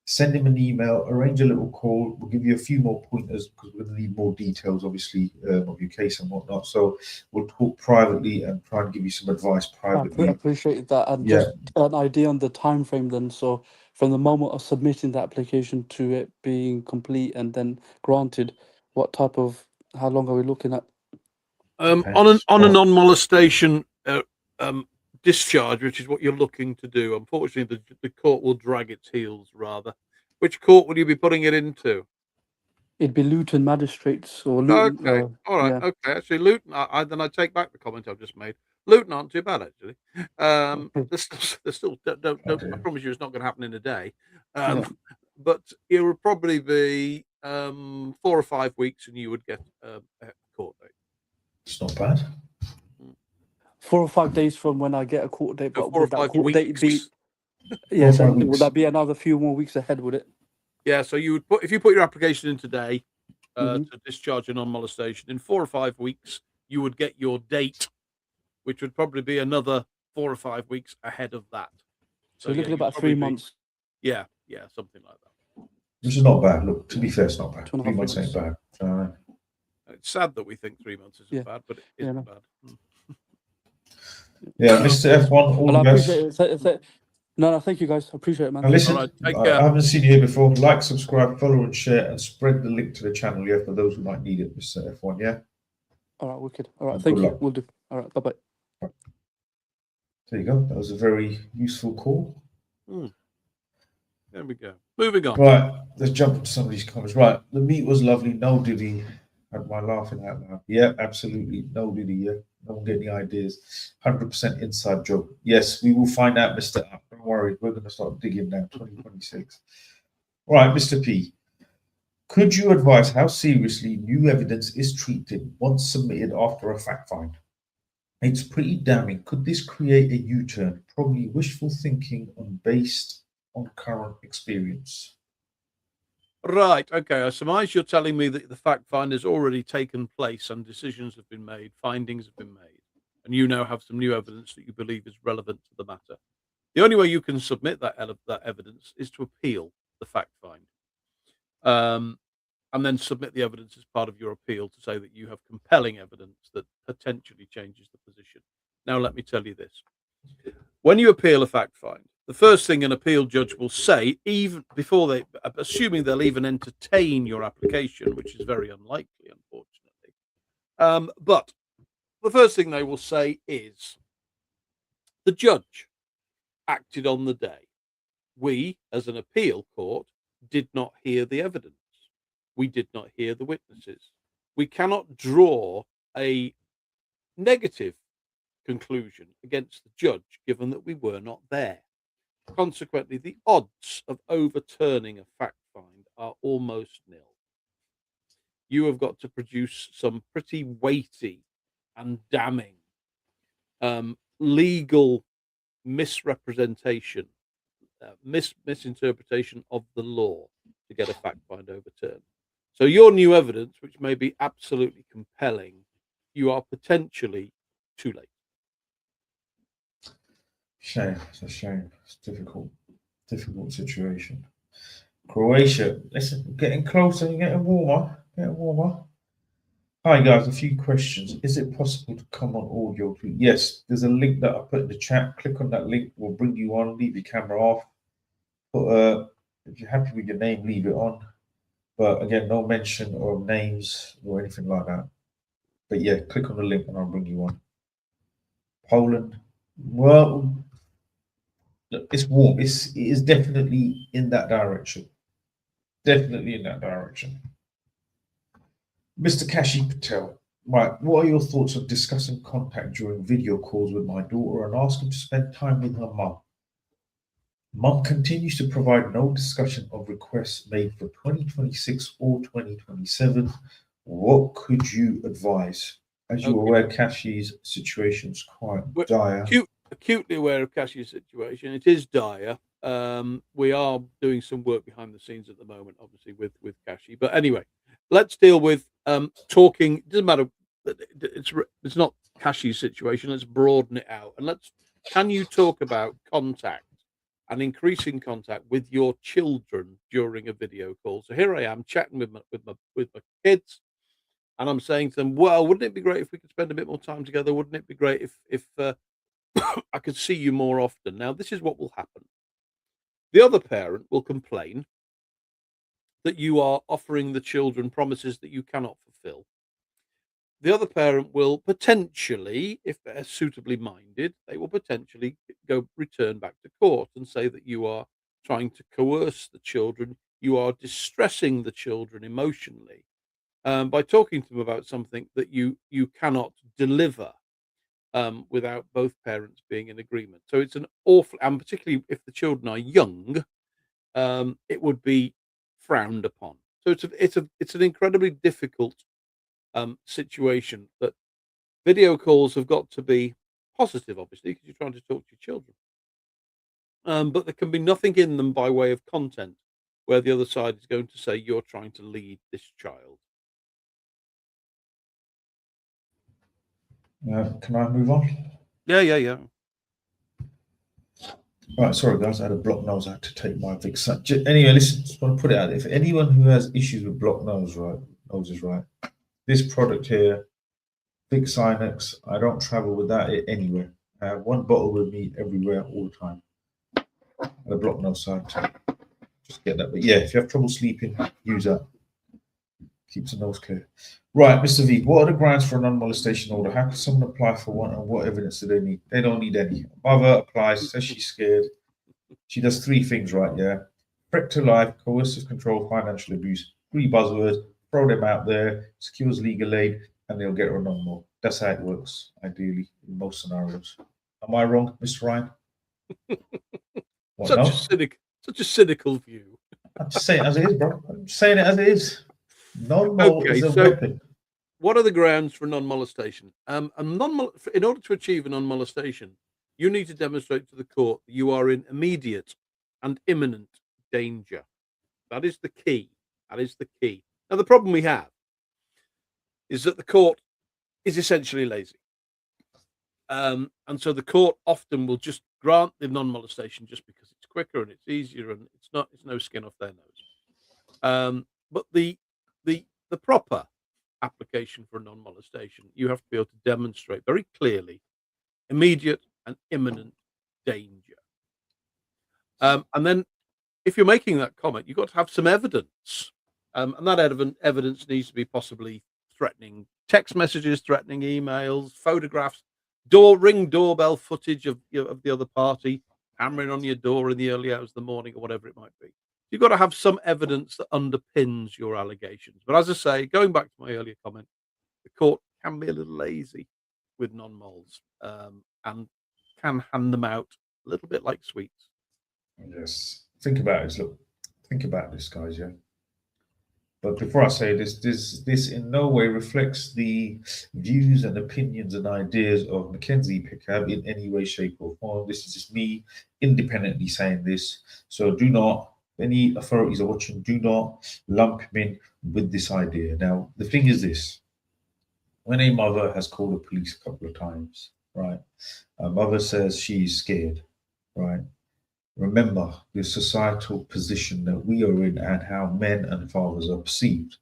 Send him an email, arrange a little call. We'll give you a few more pointers because we're going to need more details, obviously, of your case and whatnot. So we'll talk privately and try and give you some advice privately. Appreciate that. And Yeah, just an idea on the time frame then. So from the moment of submitting the application to it being complete and then granted, how long are we looking at? depends. On a Well, non-molestation discharge, which is what you're looking to do, unfortunately, the court will drag its heels rather. Which court will you be putting it into? It'd be Luton magistrates or Luton. Okay, all right, Yeah. okay. Actually, Luton. Then I take back the comment I've just made. Luton aren't too bad actually. They're still. Don't. I okay. promise you, it's not going to happen in a day. Yeah. But it would probably be 4 or 5 weeks, and you would get a court date. It's not bad. 4 or 5 days from when I get a court date, but 4 or would that 5 court date be? weeks. Yeah, 4 or 5 then would weeks. that be another few more weeks ahead, would it? Yeah, so you would put, if you put your application in today Mhm. to discharge a non-molestation, in 4 or 5 weeks, you would get your date, which would probably be another 4 or 5 weeks ahead of that. So you're yeah, looking at you'd about probably 3 be, months, yeah, something like that. Which is not bad. Look, to yeah, be fair, it's not bad. 3 2.5, 3 months ain't months. bad. It's sad that we think 3 months isn't Yeah, bad, but it yeah, isn't no. bad. Yeah, No, Mr. cheers. F1, all Well, the I best. appreciate it. No, thank you guys. I appreciate it, man. And Thank you. All listen, right, take I care. haven't seen you here before. Like, subscribe, follow, and share, and spread the link to the channel, yeah, for those who might need it, Mr. F1, yeah? All right, wicked. All right, And thank good you. luck. We'll do. All right, bye bye. There you go. That was a very useful call. There we go. Moving on. Right, let's jump into some of these comments. Right, the meat was lovely. No Diddy. Had my laughing out loud. Yeah, absolutely. No Diddy. Yeah, no one get any ideas. 100% inside joke. Yes, we will find out, Mr. Up. Don't worry, we're going to start digging now. 2026. Right, Mr. P. Could you advise how seriously new evidence is treated once submitted after a fact find? It's pretty damning. Could this create a U-turn? Probably wishful thinking based on current experience. Right. Okay. I surmise you're telling me that the fact find has already taken place and decisions have been made, findings have been made, and you now have some new evidence that you believe is relevant to the matter. The only way you can submit that evidence is to appeal the fact find, and then submit the evidence as part of your appeal to say that you have compelling evidence that potentially changes the position. Now, let me tell you this. When you appeal a fact find, the first thing an appeal judge will say, even before they, assuming they'll even entertain your application, which is very unlikely, unfortunately, but the first thing they will say is, the judge acted on the day. We, as an appeal court, did not hear the evidence. We did not hear the witnesses. We cannot draw a negative conclusion against the judge given that we were not there. Consequently, the odds of overturning a fact find are almost nil. You have got to produce some pretty weighty and damning legal misrepresentation, misinterpretation of the law to get a fact find overturned. So your new evidence, which may be absolutely compelling, you are potentially too late. Shame. It's a shame. It's difficult situation. Croatia. Listen, getting closer and getting warmer. Getting warmer. Hi guys, a few questions. Is it possible to come on audio? Yes, there's a link that I put in the chat. Click on that link. We'll bring you on. Leave your camera off. Put if you're happy with your name, leave it on. But again, no mention of names or anything like that. But yeah, click on the link and I'll bring you on. Poland. Well, it's warm. It is definitely in that direction. Definitely in that direction. Mr. Kashi Patel. Right, what are your thoughts on discussing contact during video calls with my daughter and asking to spend time with her mum? Mum continues to provide no discussion of requests made for 2026 or 2027. What could you advise? As you're aware, Kashi's situation is quite dire. Acutely aware of Kashi's situation. It is dire. We are doing some work behind the scenes at the moment, obviously, with Kashi. But anyway, let's deal with talking. It doesn't matter. It's not Kashi's situation. Let's broaden it out. And can you talk about contact and increasing contact with your children during a video call? So here I am chatting with my kids. And I'm saying to them, well, wouldn't it be great if we could spend a bit more time together? Wouldn't it be great if I could see you more often? Now, this is what will happen. The other parent will complain that you are offering the children promises that you cannot fulfill. The other parent will potentially, if they're suitably minded, they will potentially return back to court and say that you are trying to coerce the children. You are distressing the children emotionally. By talking to them about something that you cannot deliver without both parents being in agreement. So it's an awful, and particularly if the children are young, it would be frowned upon. So it's an incredibly difficult situation. That video calls have got to be positive, obviously, because you're trying to talk to your children. but there can be nothing in them by way of content where the other side is going to say you're trying to lead this child. Can I move on? Yeah. Right, sorry guys, I had a blocked nose. I had to take my Vicks. Anyway, listen, just want to put it out there. If anyone who has issues with blocked noses, right, this product here, Vicks Sinex, I don't travel without it anywhere. I have one bottle with me everywhere, all the time. The blocked nose side, just get that. But yeah, if you have trouble sleeping, use that. Keeps the nose clear. Right, Mr. V, what are the grounds for a non-molestation order? How can someone apply for one, and what evidence do they need? They don't need any. Mother applies, says she's scared. She does three things, right? Yeah. Threat to life, coercive control, financial abuse. Three buzzwords, throw them out there, secures legal aid, and they'll get her a non-mol. That's how it works, ideally, in most scenarios. Am I wrong, Mr. Ryan? What, Such a cynical view. I'm just saying it as it is, bro. I'm saying it as it is. Non-mol is a weapon. What are the grounds for non-molestation? In order to achieve a non-molestation, you need to demonstrate to the court that you are in immediate and imminent danger. That is the key. Now, the problem we have is that the court is essentially lazy. And so the court often will just grant the non-molestation just because it's quicker and it's easier and it's no skin off their nose. But the proper application for a non-molestation, you have to be able to demonstrate very clearly immediate and imminent danger. And then if you're making that comment, you've got to have some evidence. And that evidence needs to be possibly threatening text messages, threatening emails, photographs, ring doorbell footage of the other party, hammering on your door in the early hours of the morning or whatever it might be. You've got to have some evidence that underpins your allegations. But as I say, going back to my earlier comment, the court can be a little lazy with non-mols and can hand them out a little bit like sweets. Yes. Think about it. Look, think about this, guys, yeah? But before I say this in no way reflects the views and opinions and ideas of Mackenzie Picab in any way, shape, or form. This is just me independently saying this. So do not, any authorities are watching, do not lump him in with this idea. Now, the thing is this. When a mother has called the police a couple of times, right? A mother says she's scared, right? Remember the societal position that we are in and how men and fathers are perceived.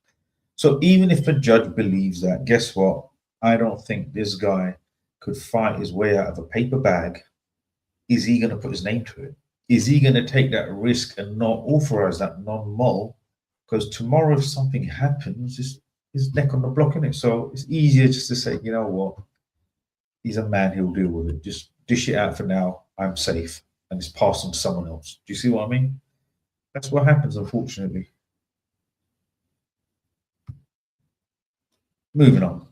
So even if a judge believes that, guess what? I don't think this guy could fight his way out of a paper bag. Is he going to put his name to it? Is he going to take that risk and not authorize that non-mol? Because tomorrow, if something happens, his neck on the block, isn't it? So it's easier just to say, you know what? He's a man, he'll deal with it. Just dish it out for now. I'm safe. And it's passed on to someone else. Do you see what I mean? That's what happens, unfortunately. Moving on.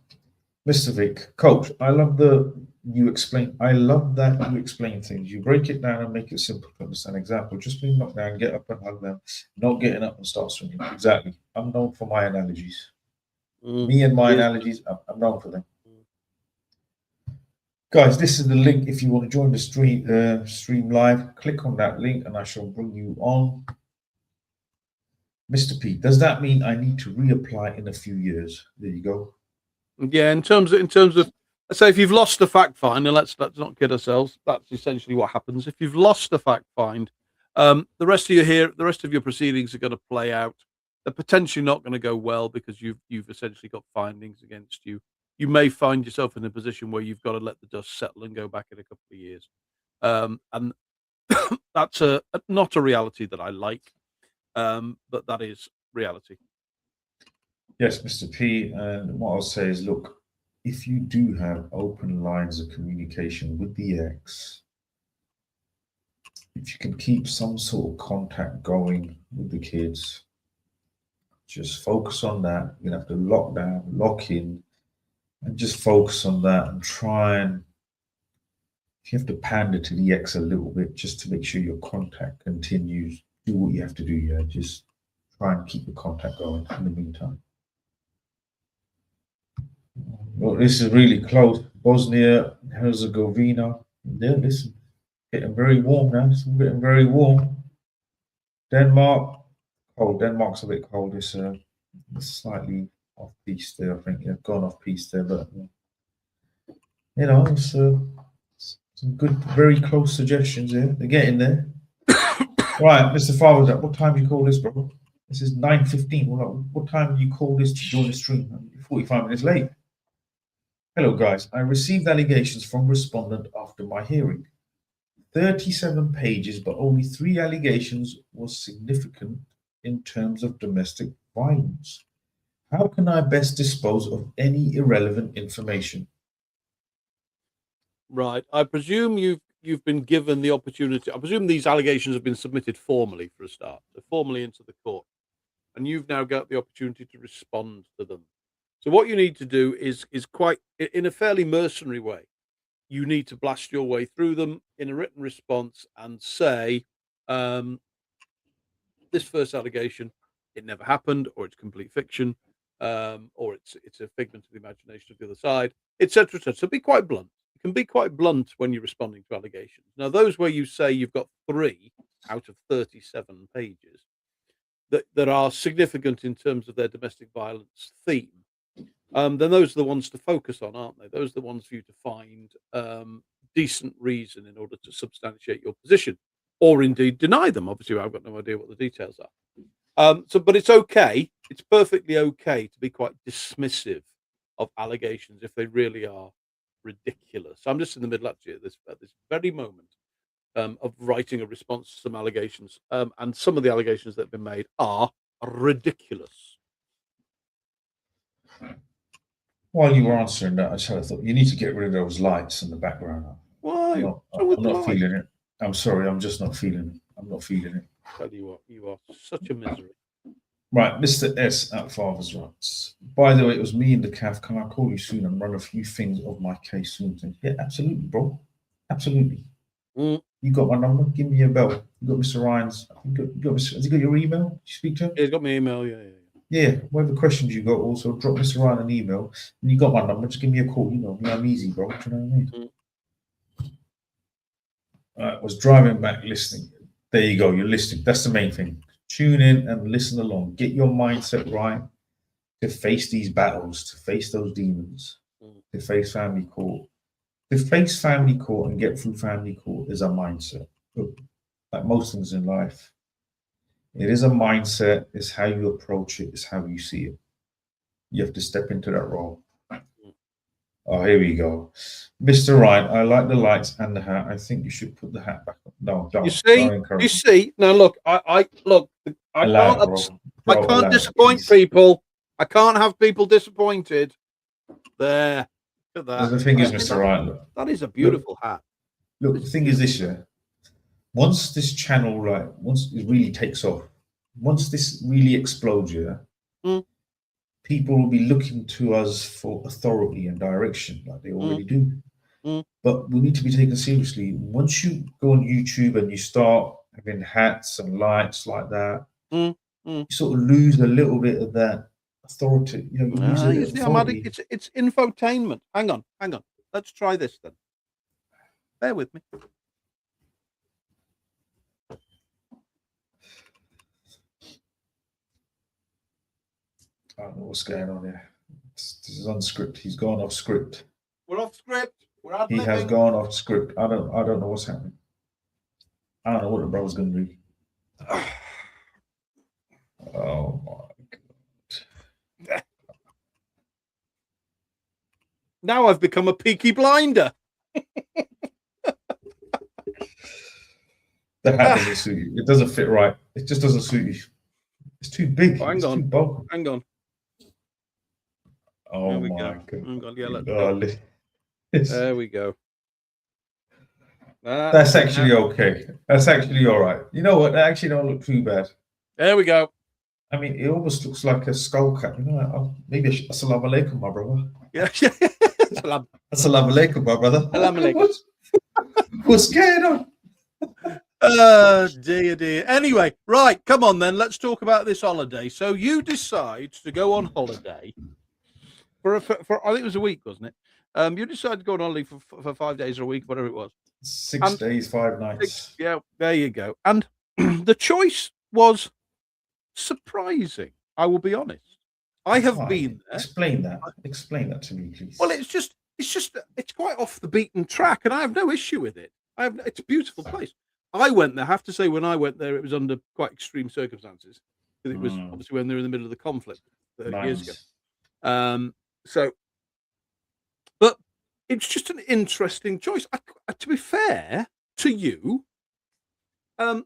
Mr. Vic, coach, I love that you explain things. You break it down and make it simple to understand. Example, just being knocked down, get up and hug them, not getting up and start swinging. Exactly. I'm known for my analogies. Me and my analogies, I'm known for them. Guys, this is the link. If you want to join the stream live, click on that link and I shall bring you on. Mr. P, does that mean I need to reapply in a few years? There you go. Yeah, in terms of say if you've lost a fact find, and let's not kid ourselves, that's essentially what happens. If you've lost a fact find, the rest of your proceedings are going to play out. They're potentially not going to go well because you've essentially got findings against you. You may find yourself in a position where you've got to let the dust settle and go back in a couple of years. And that's not a reality that I like, but that is reality. Yes, Mr. P. And what I'll say is, look, if you do have open lines of communication with the ex, if you can keep some sort of contact going with the kids, just focus on that. You're going to have to lock down, lock in, and just focus on that and try and, if you have to pander to the ex a little bit just to make sure your contact continues, do what you have to do. Yeah, just try and keep the contact going in the meantime. Well, this is really close. Bosnia, Herzegovina. Yeah, listen. Getting very warm now. It's getting very warm. Denmark, cold. Denmark's a bit cold. It's slightly off piece there. I think gone off piece there, but it's some good, very close suggestions here. They're getting there. Right, Mr. Father, what time do you call this, bro? This is 9:15. What time do you call this to join the stream? 45 minutes late. Hello, guys. I received allegations from respondent after my hearing. 37 pages, but only 3 allegations was significant in terms of domestic violence. How can I best dispose of any irrelevant information? Right. I presume you've been given the opportunity. I presume these allegations have been submitted formally for a start, so formally into the court, and you've now got the opportunity to respond to them. So what you need to do is quite in a fairly mercenary way. You need to blast your way through them in a written response and say, this first allegation, it never happened, or it's complete fiction, or it's a figment of the imagination of the other side, etc., etc. So be quite blunt. You can be quite blunt when you're responding to allegations. Now, those where you say you've got 3 out of 37 pages that are significant in terms of their domestic violence theme, then those are the ones to focus on, aren't they? Those are the ones for you to find decent reason in order to substantiate your position, or indeed deny them. Obviously, I've got no idea what the details are. But it's okay. It's perfectly okay to be quite dismissive of allegations if they really are ridiculous. I'm just in the middle, actually, at this very moment of writing a response to some allegations, and some of the allegations that have been made are ridiculous. While you were answering that, I thought you need to get rid of those lights in the background. Why? I'm not feeling it. I'm sorry, I'm just not feeling it. I'm not feeling it. Tell you what, you are such a misery. Right, Mr. S at Father's Rights. By the way, it was me in the CAF. Can I call you soon and run a few things of my case soon? Yeah, absolutely, bro. Absolutely. You got my number? Give me a bell. You got Mr. Ryan's. Has he got your email? Did you speak to him? He's got my email, yeah. Yeah, whatever questions you got, also drop Mr. Ryan an email. And you got my number, just give me a call. You know me, I'm easy, bro. Do you know what I mean? I was driving back listening. There you go, you're listening. That's the main thing. Tune in and listen along. Get your mindset right to face these battles, to face those demons, to face family court. To face family court and get through family court is a mindset. Look, like most things in life, it is a mindset. It's how you approach it. It's how you see it. You have to step into that role. Oh, here we go. Mr. Ryan, I like the lights and the hat. I think you should put the hat back on. No, don't. You see. Now look, I can't disappoint people. I can't have people disappointed. There. Look at that. The thing is, Mr. Ryan, look, that is a beautiful hat. Look, the thing is this year. Once this channel, once it really takes off, once this really explodes, people will be looking to us for authority and direction, like they already do. But we need to be taken seriously. Once you go on YouTube and you start having hats and lights like that, you sort of lose a little bit of that authority. You know, it's infotainment. Hang on. Let's try this then. Bear with me. I don't know what's going on here. This is unscripted. He's gone off script. We're off script. He has gone off script. I don't know what's happening. I don't know what the bro's going to do. Oh my God. Now I've become a peaky blinder. The hat doesn't suit you. It doesn't fit right. It just doesn't suit you. It's too big. Hang on. Too bulky. Hang on. Oh my God. Hang on. Yeah, let's go. There we go. That's actually okay. That's actually all right. You know what? That actually don't look too bad. There we go. I mean, it almost looks like a skull cap. You know, maybe Assalamu alaikum, my brother. Yeah. Assalamu alaikum, my brother. Assalamu alaikum. What's going on? Oh, dear. Anyway, right. Come on, then. Let's talk about this holiday. So you decide to go on holiday for I think it was a week, wasn't it? You decided to go on holiday for 5 days or a week, whatever it was. 6 And days, 5 nights. yeah, there you go. And the choice was surprising. I will be honest. I have Why? been there. Explain that. Explain that to me, please. Well, it's quite off the beaten track, and I have no issue with it. It's a beautiful place. I went there. I have to say, when I went there, it was under quite extreme circumstances, because it was obviously when they were in the middle of the conflict 30 years ago. So, but it's just an interesting choice. To be fair to you, I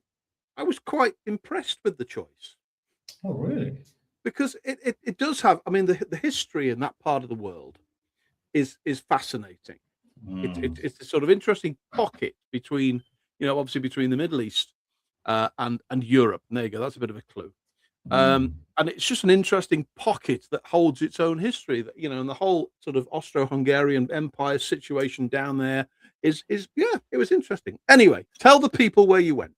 was quite impressed with the choice. Oh, really? Because it does have. I mean, the history in that part of the world is fascinating. It's a sort of interesting pocket between, obviously between the Middle East and Europe. And there you go. That's a bit of a clue. And it's just an interesting pocket that holds its own history. That, and the whole sort of Austro-Hungarian Empire situation down there is yeah, it was interesting. Anyway, tell the people where you went.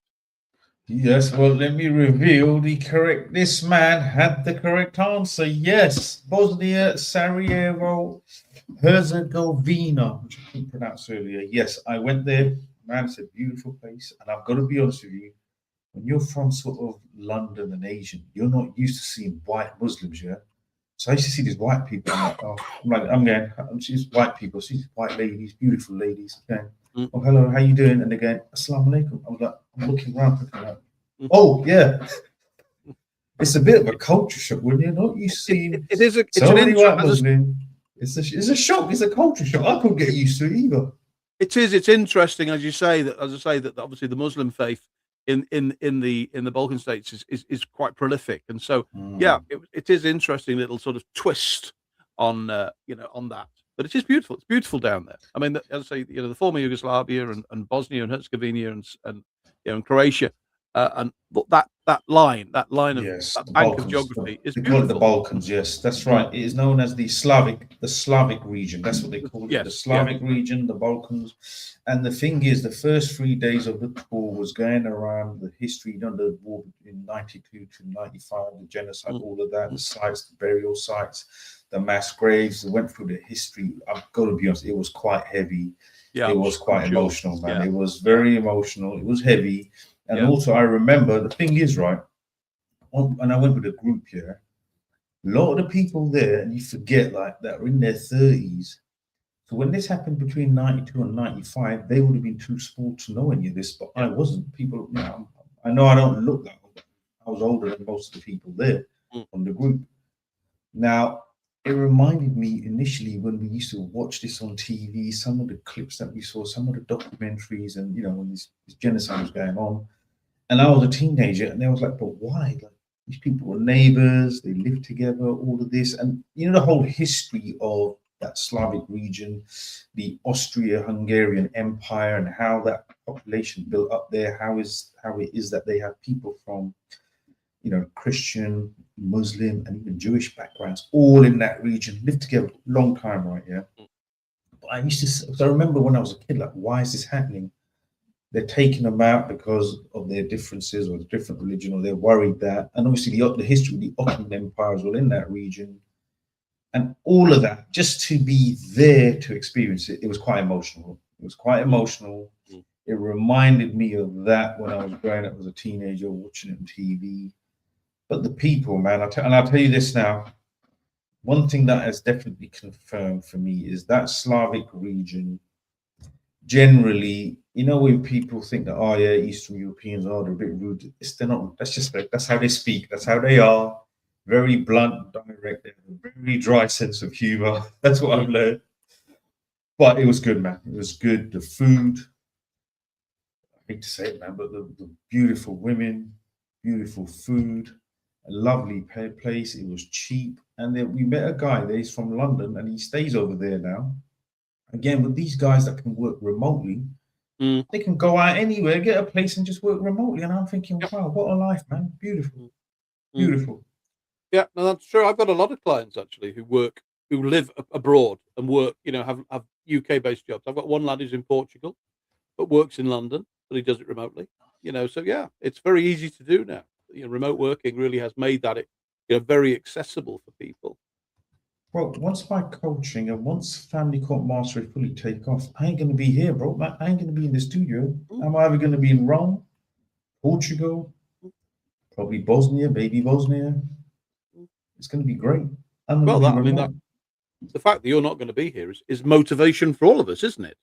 Yes, well, let me reveal the correct. This man had the correct answer. Yes, Bosnia, Sarajevo, Herzegovina, which I couldn't pronounce earlier. Yes, I went there. Man, it's a beautiful place. And I've got to be honest with you, when you're from sort of London and Asian, you're not used to seeing white Muslims, yeah? So I used to see these white people. I'm going, she's white people, see white ladies, beautiful ladies. Okay. Oh, hello, how you doing? And they're going, Assalamu alaikum. I was like, I'm looking around, thinking like, oh, yeah. It's a bit of a culture shock when you're not used to seeing it's so an many white Muslims. It's a shock. It's a culture shock. I couldn't get used to it either. It is. It's interesting, as I say that obviously the Muslim faith in the Balkan states is quite prolific, and so yeah, it is interesting little sort of twist on on that. But it is beautiful. It's beautiful down there. I mean, as I say, the former Yugoslavia and Bosnia and Herzegovina and Croatia, and that line of yes, that bank of geography is they beautiful. call it the Balkans. Yes, that's right. It is known as the Slavic region. That's what they call it. Yes, the Slavic region, the Balkans. And the thing is, the first 3 days of the tour was going around the history, the war in 92 to 95, the genocide, all of that, the sites, the burial sites, the mass graves. They went through the history. I've got to be honest, it was quite heavy. Yeah, it was quite emotional, man. Yeah. It was very emotional. It was heavy. And also, I remember, the thing is, right, and I went with a group here, a lot of the people there, and you forget, like, that were in their 30s. So when this happened between 92 and 95, they would have been too small to know any of this, but I wasn't. People, I know I don't look that old. I was older than most of the people there on the group. Now, it reminded me initially when we used to watch this on TV, some of the clips that we saw, some of the documentaries, and when this genocide was going on. And I was a teenager, and they was like, "But why? Like, these people were neighbors, they lived together, all of this, and the whole history of that Slavic region, the Austria-Hungarian Empire, and how that population built up there. How it is that they have people from, Christian, Muslim, and even Jewish backgrounds, all in that region, lived together long time, right? Yeah. But I remember when I was a kid, like, why is this happening? They're taking them out because of their differences or the different religion, or they're worried that, and obviously the history of the Ottoman Empire as well in that region, and all of that, just to be there to experience it, it was quite emotional. It was quite emotional. It reminded me of that when I was growing up as a teenager, watching it on TV. But the people, man, I'll tell you this now. One thing that has definitely confirmed for me is that Slavic region. Generally, when people think that, oh yeah, Eastern Europeans are, they're a bit rude. They're not. That's how they speak. That's how they are. Very blunt, direct. They have a very dry sense of humor. That's what I've learned. But it was good, man. It was good. The food. I hate to say it, man, but the beautiful women, beautiful food, a lovely place. It was cheap, and then we met a guy there. He's from London, and he stays over there now. Again, with these guys that can work remotely, they can go out anywhere, get a place, and just work remotely. And I'm thinking, wow, what a life, man! Beautiful, beautiful. Yeah, no, that's true. I've got a lot of clients actually who live abroad and work. Have UK-based jobs. I've got one lad who's in Portugal, but works in London, but he does it remotely. So yeah, it's very easy to do now. Remote working really has made that very accessible for people. Bro, once my coaching and once Family Court Mastery fully take off, I ain't gonna be here, bro. I ain't gonna be in the studio. I'm either gonna be in Rome, Portugal, probably Bosnia, baby Bosnia. It's gonna be great. I'm gonna Well, be that I mean, remote. the fact that you're not going to be here is motivation for all of us, isn't it?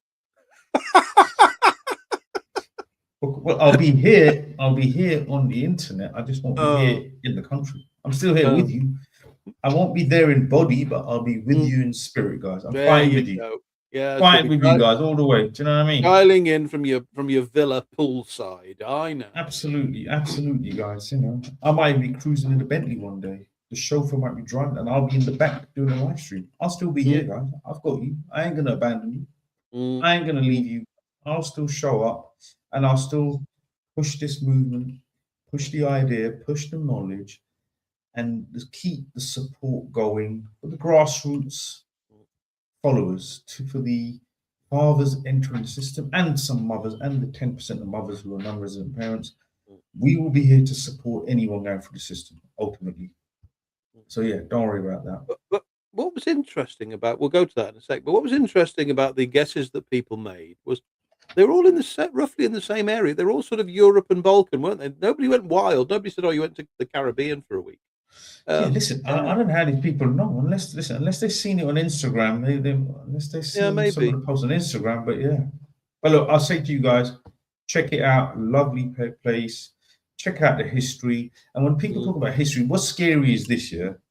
Well, I'll be here. I'll be here on the internet. I just won't be here in the country. I'm still here with you. I won't be there in body, but I'll be with you in spirit, guys. I'm There fighting you with you. go. Yeah, Fighting with you guys all the way. Do you know what I mean? Dialing in from your villa poolside. I know. Absolutely, absolutely, guys. You know, I might be cruising in a Bentley one day. The chauffeur might be driving, and I'll be in the back doing a live stream. I'll still be here, guys. I've got you. I ain't gonna abandon you. I ain't gonna leave you. I'll still show up, and I'll still push this movement, push the idea, push the knowledge, and just keep the support going for the grassroots followers for the fathers entering the system and some mothers and the 10% of mothers who are non-resident parents. We will be here to support anyone going through the system ultimately. So yeah, don't worry about that. But what was interesting about, we'll go to that in a sec, but what was interesting about the guesses that people made was they were all in the set, roughly in the same area. They're all sort of Europe and Balkan, weren't they? Nobody went wild. Nobody said, "Oh, you went to the Caribbean for a week." Listen, I don't know how these people know unless they've seen it on Instagram. Unless they've seen some of the posts on Instagram. But yeah, but look, I'll say to you guys, check it out. Lovely place. Check out the history. And when people talk about history, what's scary is this year.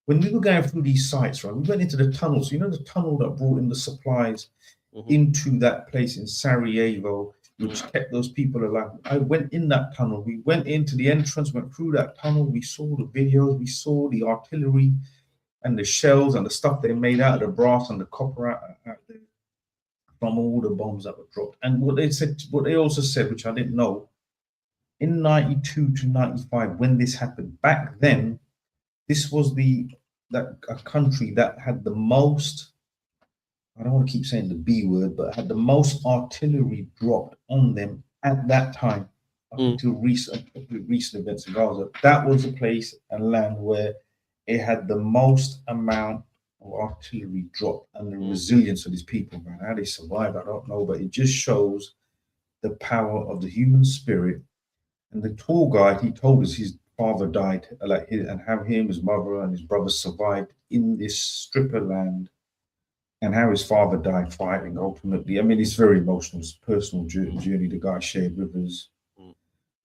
When we were going through these sites, right, we went into the tunnels. You know, the tunnel that brought in the supplies into that place in Sarajevo, which kept those people alive. I went in that tunnel. We went into the entrance, went through that tunnel. We saw the videos. We saw the artillery and the shells and the stuff they made out of the brass and the copper out there from all the bombs that were dropped. And what they also said, which I didn't know, in 92 to 95, when this happened, back then, this was a country that had the most, I don't want to keep saying the B word, but had the most artillery dropped on them at that time, up until recent events in Gaza. That was a place and land where it had the most amount of artillery dropped, and the resilience of these people, man. How they survived, I don't know, but it just shows the power of the human spirit. And the tour guide, he told us his father died, and how him, his mother, and his brother survived in this strip of land, and how his father died fighting ultimately. I mean, it's very emotional, it's a personal journey the guy shared with us.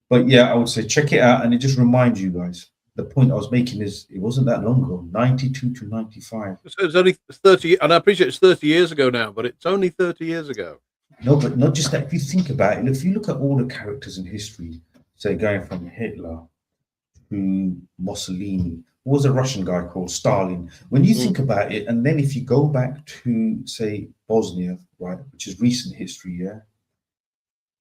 But yeah, I would say check it out, and it just reminds you guys, the point I was making is it wasn't that long ago, 92 to 95. So it's only 30, and I appreciate it's 30 years ago now, but it's only 30 years ago. No, but not just that. If you think about it, if you look at all the characters in history, say going from Hitler to Mussolini, what was a Russian guy called Stalin? When you think about it, and then if you go back to say Bosnia, right, which is recent history, yeah,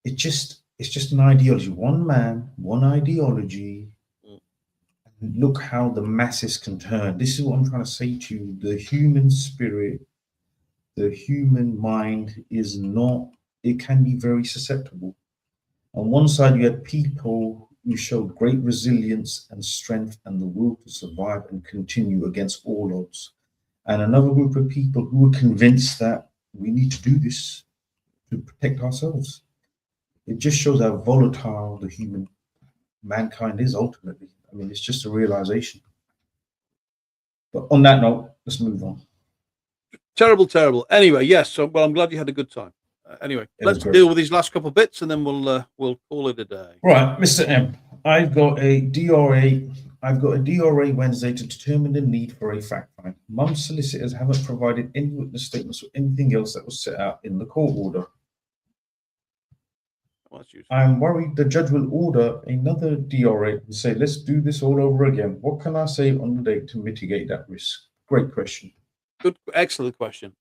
it's just an ideology. One man, one ideology. And look how the masses can turn. This is what I'm trying to say to you. The human spirit, the human mind is not, it can be very susceptible. On one side, you had people who showed great resilience and strength and the will to survive and continue against all odds. And another group of people who were convinced that we need to do this to protect ourselves. It just shows how volatile the human mankind is ultimately. I mean, it's just a realization. But on that note, let's move on. Terrible. Anyway, yes. So, well, I'm glad you had a good time. Anyway, let's deal with these last couple of bits, and then we'll call it a day. Right, Mr. M. I've got a DRA Wednesday to determine the need for a fact find. Mum's solicitors haven't provided any witness statements or anything else that was set out in the court order. I'm worried the judge will order another DRA and say, let's do this all over again. What can I say on the date to mitigate that risk? Great question. Good, excellent question.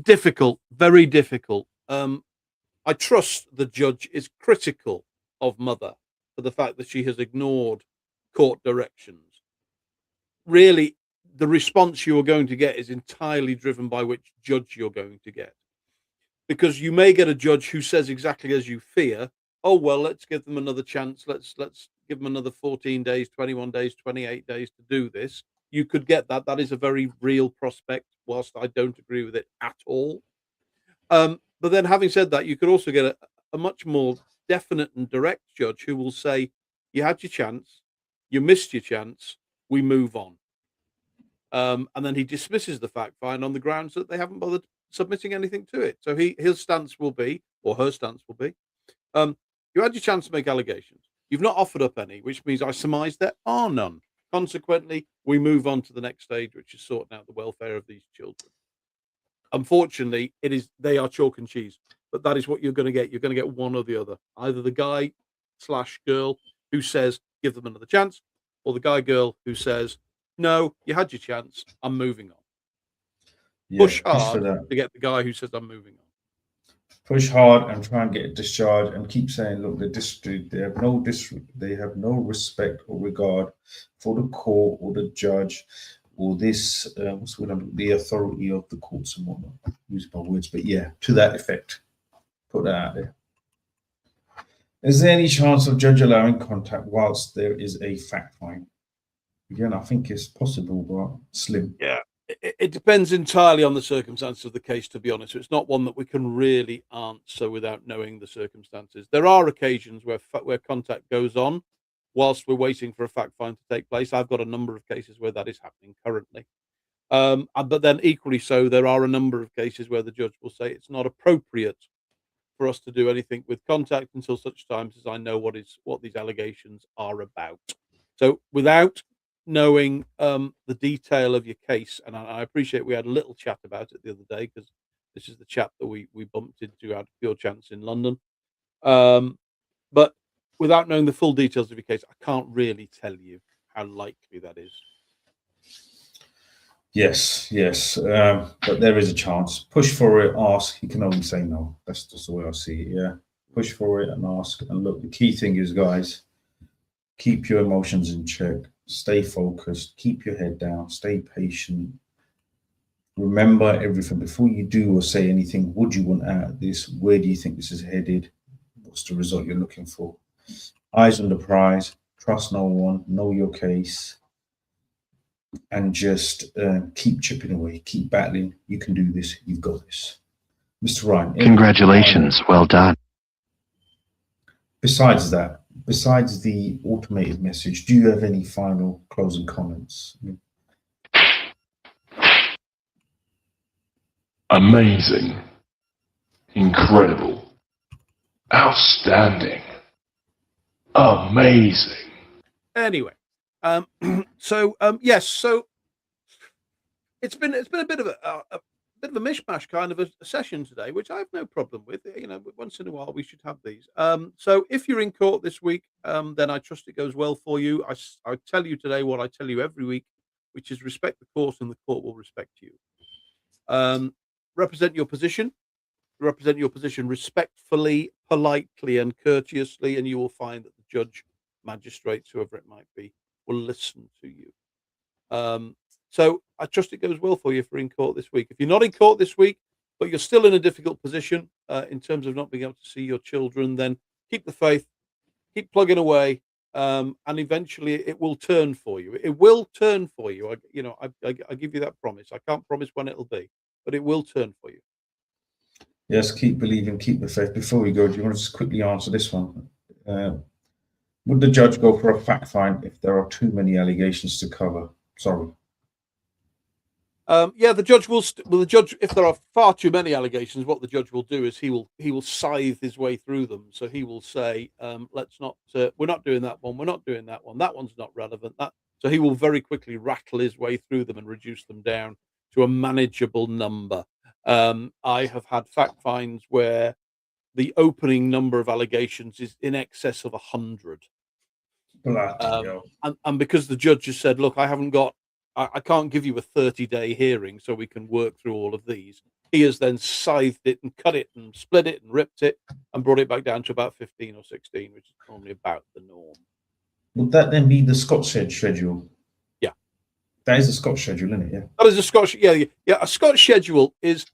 Difficult, very difficult. I trust the judge is critical of mother for the fact that she has ignored court directions. Really, the response you're going to get is entirely driven by which judge you're going to get. Because you may get a judge who says exactly as you fear, oh, well, let's give them another chance. Let's give them another 14 days, 21 days, 28 days to do this. you could get that. That is a very real prospect, whilst I don't agree with it at all. But then, having said that, you could also get a much more definite and direct judge who will say, you had your chance, you missed your chance, we move on. And then he dismisses the fact find on the grounds that they haven't bothered submitting anything to it. So his stance will be, or her stance will be, you had your chance to make allegations. You've not offered up any, which means I surmise there are none. Consequently, we move on to the next stage, which is sorting out the welfare of these children. Unfortunately, they are chalk and cheese, but that is what you're going to get. You're going to get one or the other. Either the guy / girl who says, give them another chance, or the guy/girl who says, no, you had your chance, I'm moving on. Yeah, push for hard that. to get the guy who says, I'm moving on. Push hard and try and get it discharged, and keep saying, look, they have no respect or regard for the court or the judge or this the authority of the courts and whatnot. Use my words, but yeah, to that effect. Put that out there. Is there any chance of judge allowing contact whilst there is a fact find? Again, I think it's possible, but slim. Yeah, it depends entirely on the circumstances of the case, to be honest. It's not one that we can really answer without knowing the circumstances. There are occasions where contact goes on whilst we're waiting for a fact find to take place. I've got a number of cases where that is happening currently. But then equally so, there are a number of cases where the judge will say it's not appropriate for us to do anything with contact until such times as I know what these allegations are about. So without knowing the detail of your case, and I appreciate we had a little chat about it the other day, because this is the chap that we bumped into out of pure chance in London. But without knowing the full details of your case, I can't really tell you how likely that is. Yes, but there is a chance. Push for it, ask. You can only say no. That's just the way I see it. Yeah, push for it and ask. And look, the key thing is, guys, keep your emotions in check. Stay focused. Keep your head down. Stay patient. Remember everything before you do or say anything. What do you want out of this? Where do you think this is headed? What's the result you're looking for? Eyes on the prize. Trust no one. Know your case. And just keep chipping away, keep battling. You can do this. You've got this. Mr. Ryan. Congratulations. Well done. Besides that, besides the automated message, do you have any final closing comments? Amazing. Incredible. Outstanding. Amazing. Anyway. Yes. So it's been a bit of a mishmash kind of a session today, which I have no problem with. You know, once in a while we should have these. So if you're in court this week, then I trust it goes well for you. I tell you today what I tell you every week, which is respect the court, and the court will respect you. Represent your position. Represent your position respectfully, politely, and courteously, and you will find that the judge, magistrates, whoever it might be, will listen to you. So I trust it goes well for you if you're in court this week. If you're not in court this week, but you're still in a difficult position in terms of not being able to see your children, then keep the faith, keep plugging away, and eventually it will turn for you. It will turn for you. I give you that promise. I can't promise when it'll be, but it will turn for you. Yes, keep believing, keep the faith. Before we go, do you want to just quickly answer this one? Would the judge go for a fact find if there are too many allegations to cover? Sorry. Yeah, the judge will. The judge, if there are far too many allegations, what the judge will do is he will scythe his way through them. So he will say, "Let's not. We're not doing that one. We're not doing that one. That one's not relevant." So he will very quickly rattle his way through them and reduce them down to a manageable number. I have had fact finds where the opening number of allegations is in excess of 100. And because the judge has said, look, I can't give you a 30-day hearing so we can work through all of these. He has then scythed it and cut it and split it and ripped it and brought it back down to about 15 or 16, which is normally about the norm. Would that then be the Scotch schedule? Yeah. That is the Scotch schedule, isn't it? Yeah. That is a Scotch, yeah. A Scotch schedule is,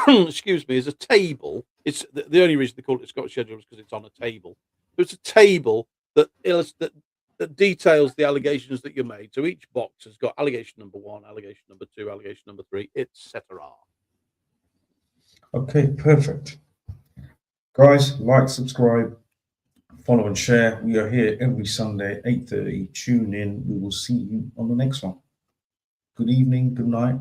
excuse me, is a table. It's the only reason they call it a Scotch schedule is because it's on a table. So it's a table that that details the allegations that you made. So each box has got allegation number 1, allegation number 2, allegation number 3, etc. Okay, perfect. Guys, like, subscribe, follow and share. We are here every Sunday, 8:30. Tune in. We will see you on the next one. Good evening, good night.